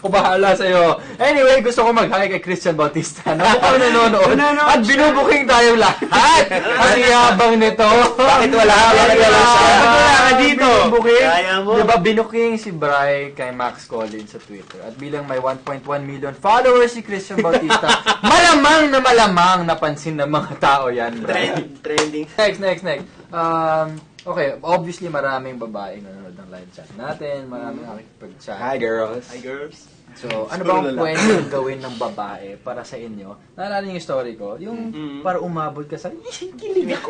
S7: Ako bahala sa'yo. Anyway, gusto ko mag-hi kay Christian Bautista. Naku nanonood. At binubuking tayo lahat. Kasi yabang nito.
S4: Bakit wala ka?
S7: Bakit wala ka dito? Binubuking.
S2: Kaya mo.
S7: Diba, binuking si Bri kay Max Collins sa Twitter. At bilang may 1.1 million followers si Christian Bautista, malamang na malamang napansin ng mga tao yan, Bri.
S2: Trending.
S7: Next. Okay, obviously maraming babaeng nanonood ng live chat natin, maraming nakikipag-chat.
S4: Hi, girls.
S2: Hi, girls.
S7: So, ano ba ang pwedeng gawin ng babae para sa inyo? Naalala niyo yung story ko? Yung para umabot ka sa, kilig ako.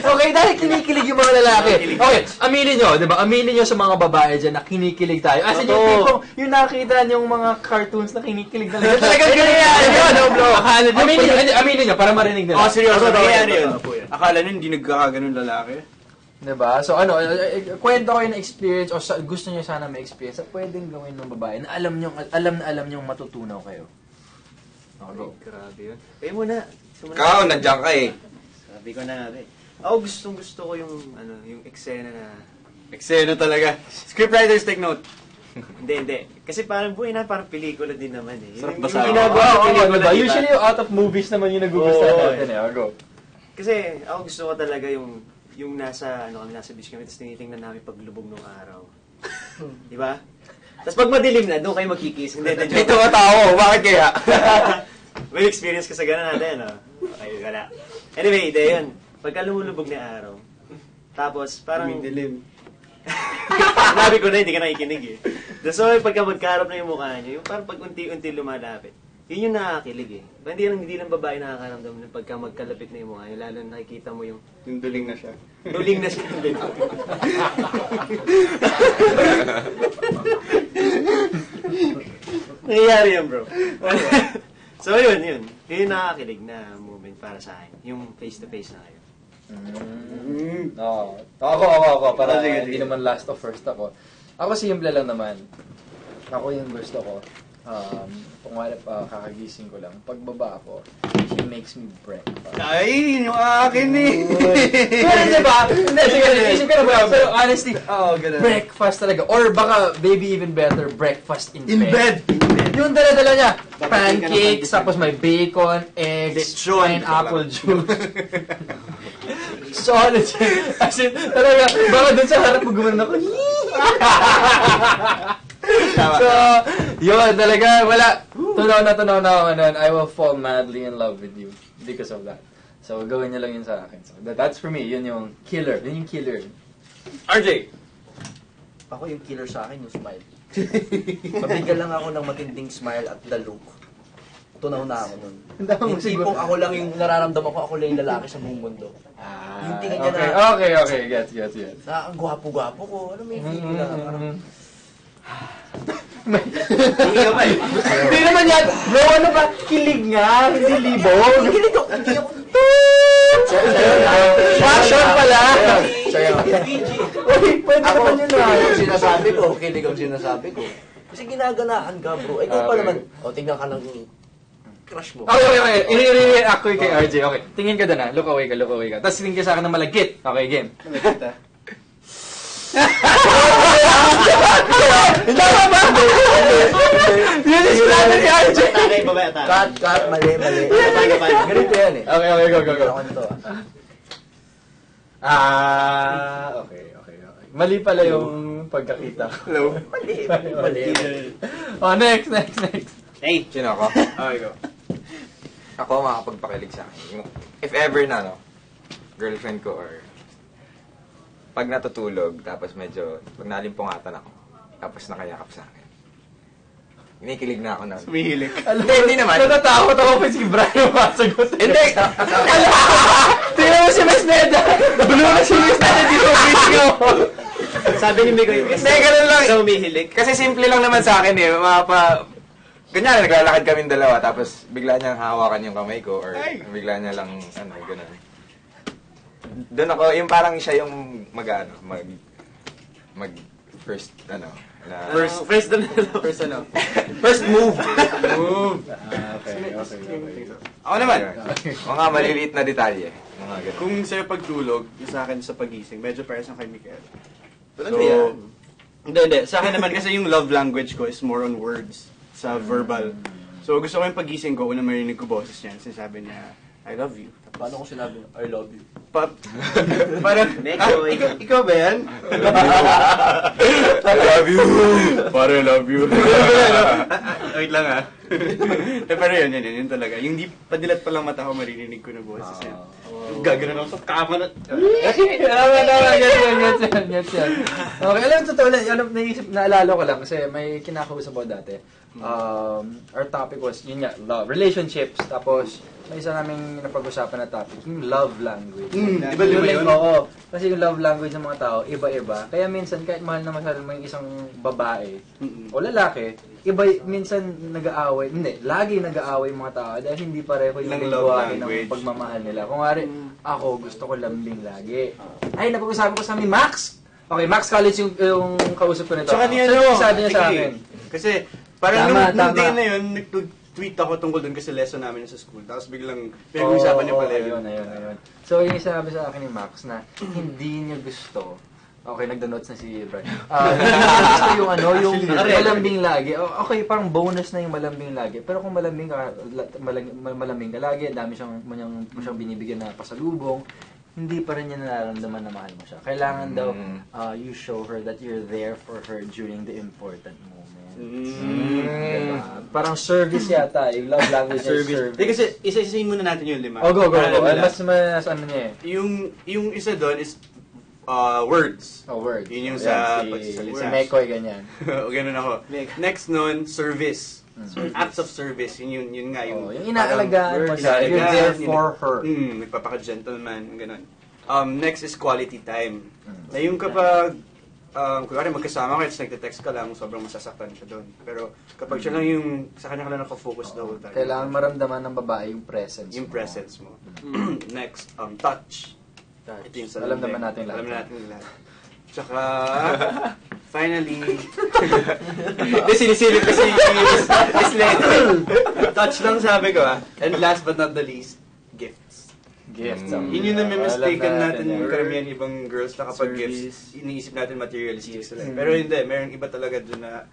S7: Okay, dahil kinikilig yung mga lalaki. Okay, aminin nyo, di ba? Aminin nyo sa mga babae dyan na kinikilig tayo. As in, yung tipong, yung nakita yung mga cartoons na kinikilig talaga. Talagang ganyan yun, no, bro? Aminin nyo, para marinig nila.
S3: Seryoso, nangyayari yun. Akala nyo hindi nagkakaganon lalaki?
S7: Diba? So kwento ko yung experience o gusto niyo sana may experience na pwedeng gawin ng babae na alam niyo matutunaw kayo.
S2: Okay, grabe yun. Kayo muna.
S4: Ikaw, nandiyan ka eh.
S2: Sabi ko na nga eh. Ako gusto ko yung eksena na...
S3: Eksena talaga. Scriptwriters, take note.
S2: Hindi. Kasi parang parang pelikula din naman eh.
S3: Sarap
S2: Yung
S3: basahin.
S2: ginagawa sa pelikula, diba?
S7: Usually yung out of movies naman yung nagugustuhan natin eh. Go.
S2: Kasi ako gusto ko talaga yung nasa beach kami, tapos tinitingnan namin paglubog ng araw. Di ba? Tapos pag madilim na, doon kayo magkikis. Hindi,
S4: Ito ka tao, bakit kaya?
S2: May experience ka sa gano'n natin, no? Okay, wala. Anyway, yun. Pagka lumulubog na araw, tapos parang...
S3: dilim.
S2: Nabi ko na, hindi ka nakikinig eh. So, pagka magkaharap na yung mukha niya, yung parang pag unti-unti lumalapit, yun yung nakakakilig eh. Hindi lang babae nakakaramdam na pagka magkalapit na yung mukha niya, lalo na nakikita mo yung...
S3: Yung duling na siya.
S2: Duling na siya. Nangyayari yan, bro. So, yun. Yun yung nakakakilig na moment para sa akin. Yung face-to-face na kayo.
S7: Ako. Para
S3: Sige.
S7: hindi naman last of first ako. Ako simple lang naman. Ako yung gusto ko. Kung wala kakagising ko lang. Pagbaba ako, she makes me breakfast.
S3: Ay, yung akin eh.
S7: Pero diba? Hindi, sige, isip ka na ba? Pero honestly,
S3: Oo, ganun.
S7: breakfast talaga. Or baka, maybe even better, breakfast in bed.
S3: In bed.
S7: Yung dala-dala niya,
S3: Dapat
S7: pancakes,
S3: hindi ka
S7: tapos may bacon, eggs,
S3: Lechon.
S7: pineapple juice. Solid siya. As in, talaga, baka dun sa harap mo gumanon ako. So, yun, talaga, wala. Tunaw na ako nun. I will fall madly in love with you because of that. So, gawin niyo lang yun sa akin. So, that's for me. Yun yung killer. Yun yung killer.
S3: RJ!
S5: Ako yung killer sa akin, yung smile. Mabigyan lang ako ng matinding smile at the look. Tunaw na ako nun. Yung tipong ako lang yung nararamdaman ko, ako lang yung lalaki sa buong mundo. Yung tingin niya na,
S7: Okay. Gets.
S5: na ang gwapo-gwapo ko. Ano may feeling na parang,
S7: Hindi naman yan. Bro, ano ba? Kilig nga. Hindi libog.
S5: kilig ako, hindi ako,
S7: Passion pala. Uy, pwede
S5: Ako,
S7: naman yun
S5: kilig
S7: ah.
S5: ang sinasabi ko, kilig ang sinasabi ko. Kasi ginaganaan ka, bro. Ikaw pa
S4: Okay.
S5: naman, tingnan ka ng crush mo.
S7: Okay. I-react ko kay RJ. Okay, tingin ka doon ah. Look away ka. Tapos tingin ka sa akin ng malagkit. Okay, game. Tama ba? Yun yung sinabi ni RJ.
S2: Atake, babae, atake.
S5: Cut, mali. Ganito yan eh.
S7: Okay, go.
S5: Ako nito
S7: Okay. Mali pala yung pagkakita ko.
S3: Hello?
S5: Mali.
S7: Oh, next.
S3: Hey!
S4: Sino ako?
S3: Okay, go.
S4: Ako makakapagpakilig sa akin. If ever na, no, girlfriend ko or pag natutulog, tapos medyo, pag nalimpungatan ako, tapos nakayakap sa akin. Kinikilig na ako na.
S3: Sumihilik.
S4: Hindi naman.
S7: Natatakot ako pa si Brian masagot.
S4: Hindi!
S7: Tingnan mo si Miss Neda. Blue na si Miss Neda dito.
S2: Sabi ni Mikoy,
S4: Hindi, ganun lang.
S2: sa umihilig.
S4: Kasi simple lang naman sa akin eh. Ganyan, naglalakad kaming dalawa, tapos bigla niyang hawakan yung kamay ko, or bigla niya lang, ganun. Doon ako, yung parang siya yung first move.
S7: Okay.
S3: Ako naman.
S4: Mga maliliit na detalye. Mga ganun.
S3: Kung sa'yo pagtulog, yung sa akin sa pagising, medyo parang kay Mikael.
S5: Ano yan?
S3: Hindi. Sa akin naman kasi yung love language ko is more on words, sa verbal. So gusto ko yung pagising ko, una marinig ko boses niya, sinasabi niya, I love you.
S5: Paano ko sinabi, I love you?
S3: Parang, ikaw ba yan?
S4: I love you!
S3: Parang I love you. Wait lang ah. Pero yun talaga. Yung di padilat pa lang mata ko, maririnig ko na boses yan. Gagano ako sa kama na.
S7: Gets yan. Okay, alam mo, totoo lang, naalala ko lang kasi may kinakausap ako dati. Our topic was, yun nga, love, relationships, tapos may isa naming napag-usapan na topic, yung love language.
S3: Iba yun?
S7: Oo. Kasi yung love language ng mga tao, iba-iba. Kaya minsan, kahit mahal na mahal mo yung isang babae o lalaki, minsan nag-aaway, lagi nag-aaway yung mga tao dahil hindi pareho yung
S3: Ng love
S7: lingwahe
S3: language.
S7: ng pagmamahal nila. Kung nga ako gusto ko lambing lagi. Ay, napag-usapan ko sa ni Max. Okay, Max College yung kausap ko nito.
S3: Tsaka niya,
S7: Sabi niya sa akin.
S3: Kasi, parang
S7: Tama,
S3: nung day
S7: tama.
S3: na yun, nag-tweet ako tungkol dun kasi lesson namin sa school. Tapos biglang, pinag-usapan niya pala yun.
S7: Ayun. So, yung sabi sa akin ni Max na hindi niya gusto. Okay, nagda-notes na si Brian. Hindi niya gusto yung malambing lagi. Okay, parang bonus na yung malambing lagi. Pero kung malambing ka lagi, dami mo siyang binibigyan na pasalubong, hindi pa rin niya nararamdaman na mahal mo siya. Kailangan daw you show her that you're there for her during the important moments. Diba? Parang service yata, yung love language service.
S3: Kasi isa-isahin muna natin yun, lima.
S7: Go.
S3: Mas
S7: Mas ano niya eh.
S3: yung isa doon is words.
S7: Word.
S3: Yun yung sa
S7: si
S3: pagsasalita.
S7: Mekoy, ganyan.
S3: O ganun ako. Next nun, service. Acts of service. Yun nga. Yung
S7: inaalagaan mo siya. You're there for her.
S3: Nagpapaka-gentleman. Ganun. Next is quality time. Na yung kapag kunwari magkasama kayo, nagte-text ka lang, sobrang masasaktan siya doon. Pero kapag siya lang yung, sa kanya ka lang nakafocus the whole time.
S7: Kailangan maramdaman ng babae yung presence
S3: Yung presence mo. Next, touch. Ito yung sa
S7: Alam naman natin lahat.
S3: Alam natin lahat. Tsaka, finally,
S4: Hindi, sinisilip kasi is late.
S3: touch lang sabi ko ah. And last but not the least, gifts.
S7: Gifts.
S3: Yun yung nami-mistaken
S7: Alam
S3: natin
S7: yan.
S3: yung karamihan ibang girls na kapag
S2: Service.
S3: gifts, iniisip natin materialistic sila. Pero hindi, mayroong iba talaga doon na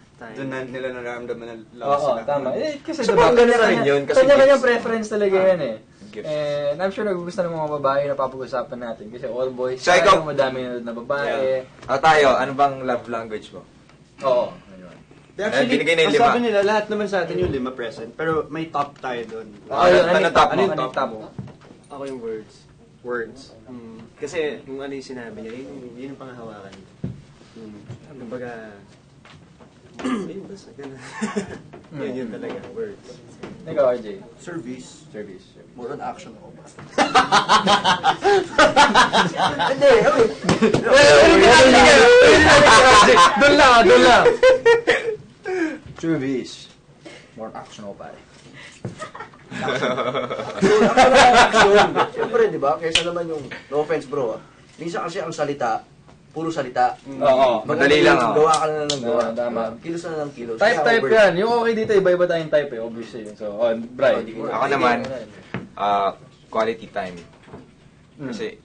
S3: nila nararamdaman na love
S7: Oo,
S3: sila.
S7: tama. Kasi
S4: So, parang ganun na rin yun, kasi
S7: kanya-kanyang
S4: gifts.
S7: preference talaga yan eh.
S4: Gifts.
S7: And I'm sure nagugustuhan ng mga babae na papag-usapan natin. Kasi all boys,
S4: So, ikaw-
S7: madami na babae.
S4: Tayo, ano bang love language mo?
S7: Oo. Ayun.
S2: Actually,
S4: binigay na yung
S2: ang
S4: lima.
S2: sabi nila, lahat naman sa atin yung 5 present. Pero may top tayo doon.
S4: Ano top mo?
S7: Ano yung top mo?
S2: Ako yung words.
S3: Words.
S2: Kasi kung ano yung sinabi niya, yun yung panghahawakan. Kumbaga, ayun basta, ganun. Yun talaga, words.
S7: Ikaw, RJ.
S5: Service.
S7: Service.
S5: More on action ako ba?
S7: Doon lang. Service. More action ako pare.
S5: Action. Siyempre, di ba? Kaysa naman yung, no offense bro, minsan kasi ang salita, puro salita.
S7: Oo.
S4: Madali lang,
S5: Gawa ka na ng gawa.
S7: Tama.
S5: Kilos na ng kilos.
S7: Type yan. Yung okay dito, iba-iba tayong type eh. Obviously. So, Brian.
S4: Ako naman, quality time. Kasi,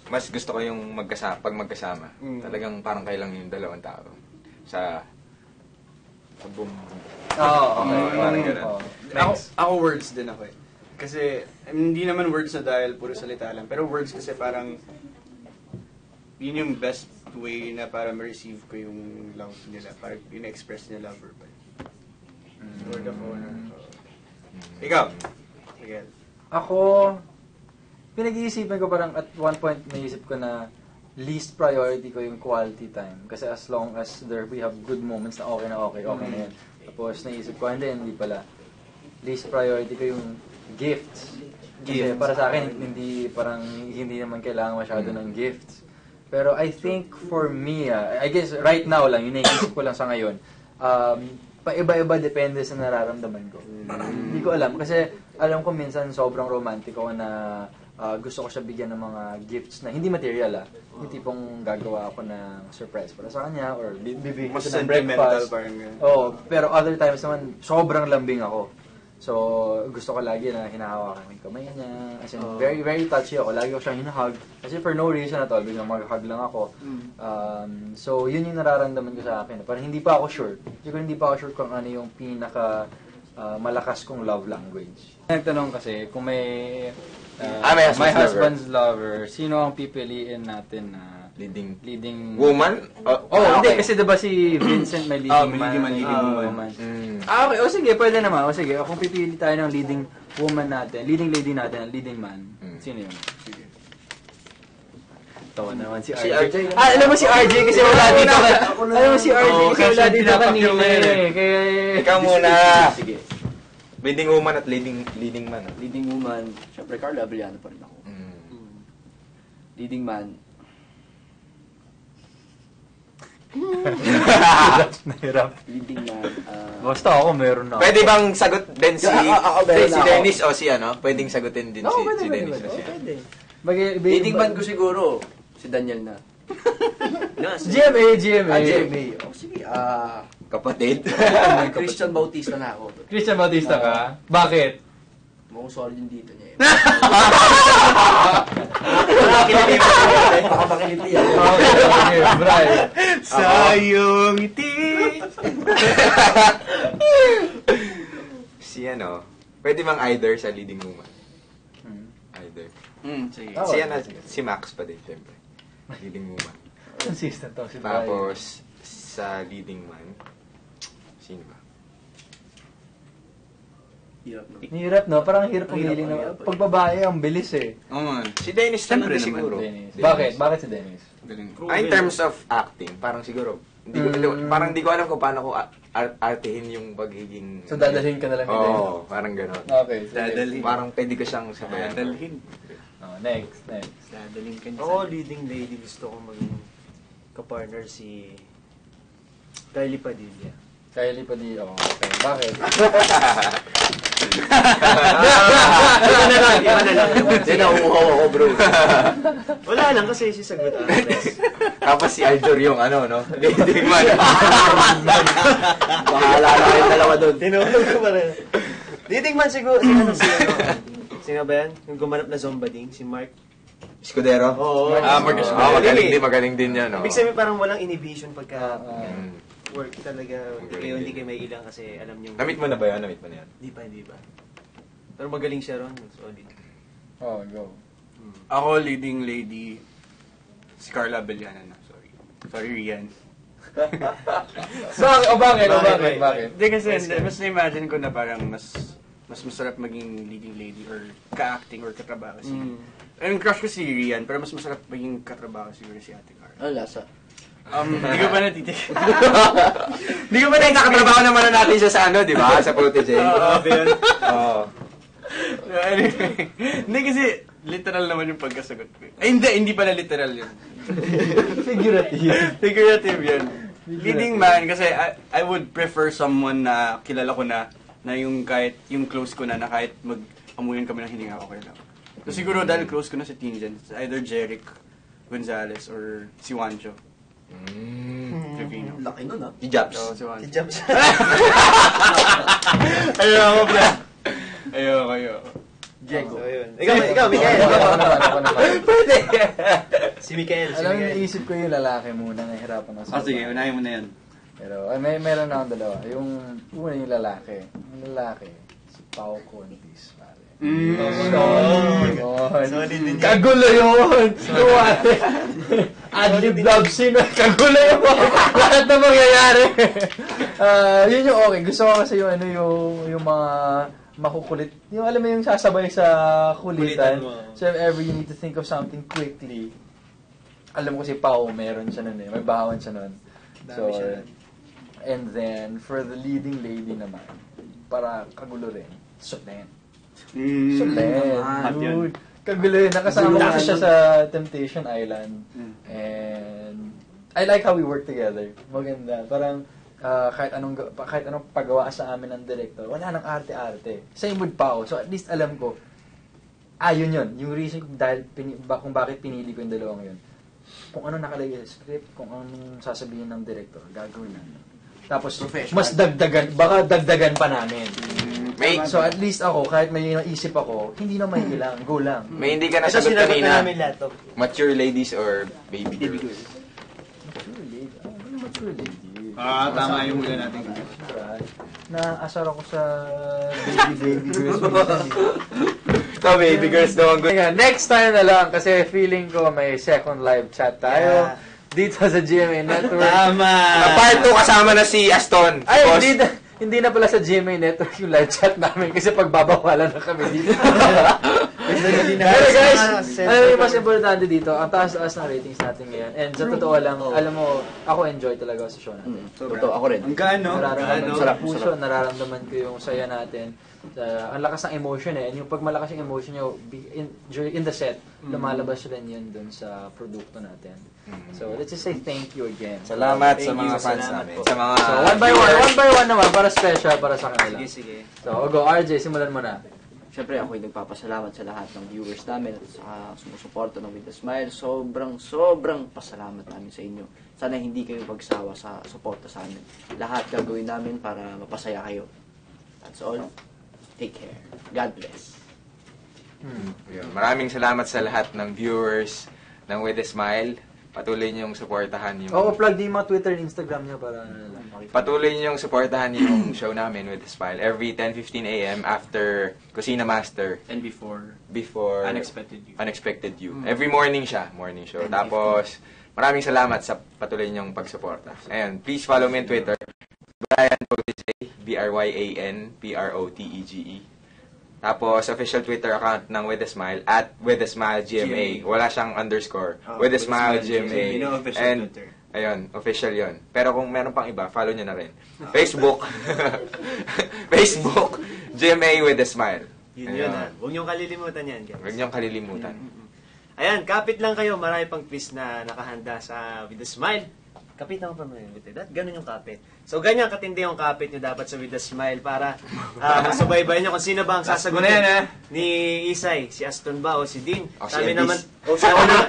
S4: mas gusto ko yung pag magkasama. Talagang parang kayo lang yung dalawang tao. Sa boom.
S7: Oo, okay.
S4: Parang ganun.
S7: Oo.
S3: Ako words din ako eh. Kasi, hindi naman words na dahil puro salita lang. Pero words kasi parang, yun yung best way na para ma-receive ko yung love nila. Para in-express nila love verbal. Word of honor. Ikaw? Miguel.
S7: Ako, pinag-iisipan ko parang at one point naisip ko na least priority ko yung quality time. Kasi as long as we have good moments na okay na yan. Tapos naisip ko, hindi pala. Least priority ko yung gifts. Kasi para sa akin, hindi naman kailangan masyado ng gifts. Pero I think for me, I guess right now lang, yun naisip ko lang sa ngayon, paiba-iba depende sa nararamdaman ko. Hindi ko alam. Kasi alam ko minsan sobrang romantic ako na gusto ko siya bigyan ng mga gifts na hindi material Yung tipong gagawa ako ng surprise para sa kanya or bibigyan ko
S3: Mas
S7: siya ng
S3: sentimental
S7: breakfast.
S3: parang ganun.
S7: Oo, pero other times naman sobrang lambing ako. So, gusto ko lagi na hinahawakan yung kamay niya. As in, very, very touchy ako. Lagi ko siyang hinahug. Kasi for no reason at all, biglang mag-hug lang ako. So, yun yung nararamdaman ko sa akin. Parang hindi pa ako sure. Siguro hindi pa ako sure kung ano yung pinaka malakas kong love language. Nagtanong kasi kung may
S4: My Husband's
S7: Lover, sino ang pipiliin natin na leading
S4: Woman?
S7: hindi kasi diba si Vincent may leading
S3: leading woman.
S7: Okay, sige, pwede naman. Sige, kung pipili tayo ng leading woman natin, leading lady natin, leading man, sino yun? Sige. Tawa naman si RJ. Alam mo si RJ kasi wala dito. Alam mo si RJ kasi wala dito kanina Kaya
S4: Ikaw muna.
S7: Sige.
S4: Leading woman at leading man.
S5: Leading woman, syempre Carla Abellano pa rin ako. Leading man,
S7: Nahirap.
S5: leading man,
S7: Basta ako meron na.
S4: Pwede bang sagot din si
S5: Ako, meron
S4: si
S5: ako.
S4: Dennis o si Pwedeng sagutin din si Dennis o siya.
S5: leading man ko siguro, si Daniel na.
S7: GMA.
S5: GMA. Oh, sige,
S4: Kapatid.
S5: Christian Bautista na ako.
S7: Christian Bautista ka? Bakit?
S5: Mukhang solid yung dito niya eh. Baka makiliti yan.
S7: Okay, Brian.
S3: Sayong ngiti.
S4: Si pwede bang either sa leading woman? Either.
S3: Sige.
S4: Si Max pa din, syempre. Leading woman.
S7: Consistent to si Brian.
S4: Tapos, sa leading man, sino ba?
S5: Hirap no?
S7: Hirap, no? Parang hirap pumili na.
S5: hirap.
S7: Pag babae, ang bilis eh.
S4: Si Dennis
S3: Siyempre
S4: talaga
S3: naman,
S4: siguro.
S7: Dennis. Bakit si Dennis?
S4: In terms of acting, parang siguro, parang di ko alam kung paano ko artihin yung pagiging...
S7: So, dadalhin ka na lang ni Dennis?
S4: Oo, parang gano'n.
S7: Okay.
S3: Dadalhin.
S4: Parang pwede ko siyang sabayan.
S3: Dadalhin.
S7: Next.
S3: Dadalhin ka niya.
S2: Ako, leading lady, gusto ko maging kapartner si Kylie Padilla.
S7: Kylie Padilla. Okay. Bakit?
S5: Hindi na umuhaw ako bro.
S2: Wala lang kasi she's a good actress.
S4: Tapos si Aljor yung leading man.
S5: Bahala na kayong dalawa doon.
S2: Tinulog ko pa rin. Leading man siguro, sino ba yan? Yung gumanap na Zombading, si Mark.
S4: Escudero?
S2: Oo.
S3: Marcus.
S4: Magaling din yan, no?
S2: Ibig sabihin parang walang inhibition pagka work talaga. Hindi kayo may ilang kasi alam niyo.
S4: Namit mo na ba yan? Namit mo na yan?
S2: Hindi pa. Pero magaling siya ron. Solid.
S7: Oh, go.
S3: Ako, leading lady, si Carla Bellana na. Sorry, Rian.
S7: Bakit?
S3: Hindi kasi, mas na-imagine ko na parang mas masarap maging leading lady or ka-acting or katrabaho si... Yung crush ko si Rian, pero mas masarap maging katrabaho siguro si Ate Carla.
S5: Ano lasa?
S3: Hindi ko pa natitik.
S4: Hindi ko ba nakatrabaho naman na natin siya sa ano, di ba? Sa Protege. Oo.
S3: Anyway, hindi kasi literal naman yung pagkasagot ko. Ay, hindi pala literal yun. Figurative yun. Leading man, kasi I would prefer someone na kilala ko na yung kahit, yung close ko na kahit mag-amuyan kami ng hininga, okay lang. So siguro dahil close ko na si Tinjan, either Jeric Gonzalez or si Wancho. Filipino.
S5: Laki nun,
S4: Si Japs.
S3: So, si Wancho.
S2: Si Jobs.
S3: Ayoko, bro. Ayoko.
S7: Diego.
S2: So, yun. Ikaw, Mikael.
S7: Pwede.
S2: Si Mikael.
S7: Alam mo, naisip ko yung lalaki muna, nahihirapan ako.
S3: Sige, unahin mo na yan.
S7: Pero, meron na akong dalawa. Yung una yung lalaki. Yung lalaki, si Pao Contis, pare.
S2: Solid din yan.
S7: Kagulo yun! Adlib love scene, kagulo yun! Lahat na mangyayari! Yun yung okay. Gusto ko kasi yung mga makukulit. Yung alam mo yung sasabay sa kulitan. So if ever you need to think of something quickly, alam ko si Pao, meron siya nun eh. May bahawan siya nun. So, and then, for the leading lady naman, para kagulo rin, Solen. Dude. Kagulo yun. Nakasama ko siya sa Temptation Island. And I like how we work together. Maganda. Parang kahit anong pagawa sa amin ng director, wala nang arte-arte. Same with Pao. So at least alam ko, yun. Yung reason kung bakit pinili ko yung dalawang yun. Kung ano nakalagay sa script, kung anong sasabihin ng director, gagawin namin. Tapos, mas baka dagdagan pa namin. So at least ako, kahit may naisip ako, hindi na may kailangan, go lang.
S4: May hindi ka
S2: Ito
S4: nasagot
S2: sinagot na
S4: kanina.
S2: namin lahat.
S4: Mature ladies or baby girls?
S7: Mature lady. Mature lady.
S3: Tama yung hula natin.
S7: Naasar ako sa baby girls.
S4: Ito, baby girls daw ang good.
S1: Next time na lang kasi feeling ko may second live chat tayo.
S2: Yeah.
S1: Dito sa GMA Network.
S2: Tama.
S4: Part 2 kasama na si Aston.
S1: Ay,
S4: Boss.
S1: hindi na pala sa GMA Network yung live chat namin kasi pagbabawalan na kami dito. Pero guys, ano yung mas importante dito, ang taas-taas ng ratings natin ngayon. And sa totoo lang, alam mo, ako enjoy talaga sa show natin.
S5: Totoo, ako rin.
S3: Ang gaano?
S1: Nararamdaman ko
S5: Sarap,
S1: sa puso, nararamdaman ko yung saya natin. Ang lakas ng emotion eh. And yung pag malakas yung emotion nyo, in the set, lumalabas rin yun dun sa produkto natin. So, let's just say thank you again.
S4: Salamat sa
S2: Thank
S4: mga
S2: you,
S4: fans
S2: salamat
S4: namin.
S2: po.
S4: Sa mga
S1: So, one by one naman, para special, para sa kanila.
S2: Sige.
S1: So, go, RJ, simulan mo na.
S5: Siyempre, ako'y nagpapasalamat sa lahat ng viewers namin at sa sumusuporta ng With a Smile. Sobrang pasalamat namin sa inyo. Sana hindi kayo magsawa sa suporta sa amin. Lahat gagawin namin para mapasaya kayo. That's all. Take care. God bless.
S4: Yun. Maraming salamat sa lahat ng viewers ng With a Smile. Patuloy niyong suportahan yung...
S1: Plug din yung mga Twitter and Instagram nyo para...
S4: Patuloy niyong suportahan yung show namin With a Smile every 10:15 a.m. after Kusina Master.
S3: And before
S4: Unexpected You. Every morning siya, morning show. Tapos, maraming salamat sa patuloy niyong pagsuporta. Ayun, please follow me on Twitter. Brian Protege, BryanProtege. Tapos, official Twitter account ng With a Smile, @WithASmileGMA. Wala siyang underscore. With a Smile GMA. And, ayun, official yon. Pero kung meron pang iba, follow nyo na rin. Facebook. Facebook, GMA With a Smile.
S2: Yun ha. Huwag niyong kalilimutan yan, guys.
S4: Huwag niyong kalilimutan.
S2: Ayan, kapit lang kayo. Marami pang quiz na nakahanda sa With a Smile. Kapit naman pa mo yun. Ganun yung kapit. So, ganyan katindi yung kapit nyo dapat sa With a Smile para masubaybayan nyo kung sino ba ang
S3: Muna
S2: sasagutin
S3: yan,
S2: ni Isay, si Aston ba o si Dean.
S4: O
S2: Sa
S4: si
S2: amin
S4: Elvis.
S2: naman,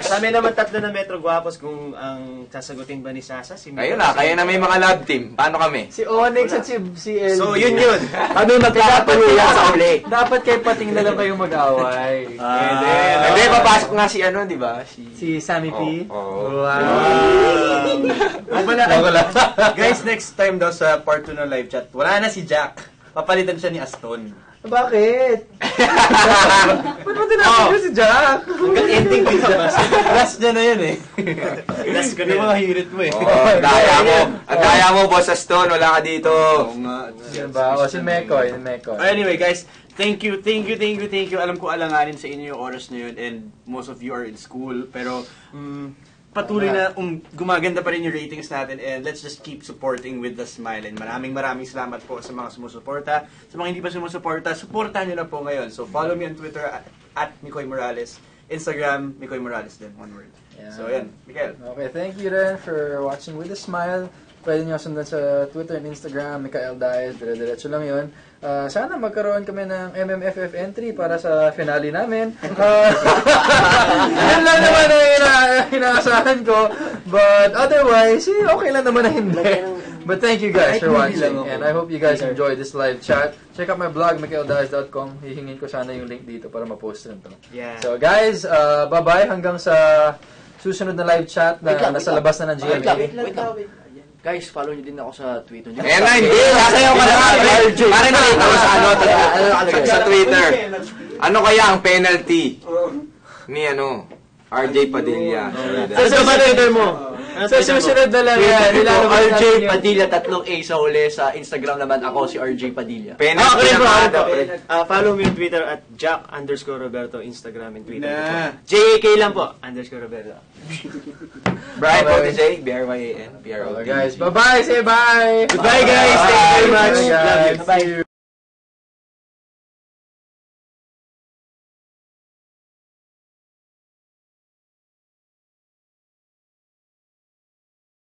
S2: sa amin naman tatlo na Metro Guapos kung ang sasagutin ba ni Sasa, si
S4: Ayun na, kaya na may mga love team. Paano kami?
S7: Si Onyx at si LB.
S2: So, yun yun.
S5: Ano nagkakatuluyan sa uli?
S7: Dapat kay pating na lang kayong mag-away.
S4: Hindi, papasok nga si ano, di ba?
S7: Si Sammy P.
S4: Oo.
S3: Guys, next time daw sa part 2 ng live chat, wala na si Jack. Papalitan siya ni Aston.
S7: Bakit? Ba't mo tinatawag si Jack?
S2: Hanggang ending din sa bus.
S3: Last niya na yun eh.
S2: Last ko na
S3: Yung
S2: yun.
S3: mga hirit mo eh.
S4: Ang daya mo. Ang daya mo, Boss Aston. Wala ka dito.
S3: Oo nga.
S7: Diba? O si Mekoy.
S3: Anyway guys, thank you. Alam ko alanganin sa inyo yung oras na yun and most of you are in school. Pero patuloy na gumaganda pa rin yung ratings natin and let's just keep supporting With a Smile. And maraming salamat po sa mga sumusuporta. Sa mga hindi pa sumusuporta, supportahan nyo na po ngayon. So follow me on Twitter at Mikoy Morales. Instagram, Mikoy Morales din, one word.
S7: Yeah.
S3: So yan, Mikael.
S7: Okay, thank you rin for watching With a Smile. Pwede nyo sundan sa Twitter and Instagram, Mikael Diaz, dire-diretso lang yun. Sana magkaroon kami ng MMFF entry para sa finale namin. Yan lang naman ang inaasahan ko. But otherwise, okay lang naman na hindi. But thank you guys for watching. And I hope you guys enjoyed this live chat. Check out my blog, mikaeldiaz.com. Hihingin ko sana yung link dito para ma-post rin to.
S2: Yeah.
S7: So guys, bye-bye hanggang sa susunod na live chat na nasa labas na ng GMA.
S5: Wait lang. Guys, follow nyo din ako sa Twitter.
S4: Eh na, hindi. Sasayaw ka na nga. Parang nakita ko sa sa Twitter. Ano kaya ang penalty ni RJ Padilla?
S7: Sa Twitter mo. Sa susunod na lang yan.
S5: RJ Padilla, 3 A sa uli. Sa Instagram naman ako, si RJ Padilla.
S4: Penalty na nga.
S2: Follow me on Twitter at Jack_Roberto, Instagram and Twitter.
S3: Na.
S2: JAK lang po, _Roberto.
S4: Brian Protege, BRYAN,
S7: Guys, bye-bye. Say bye.
S2: Goodbye guys, thank you very much.
S7: Bye, guys.
S2: Love you.
S7: See you.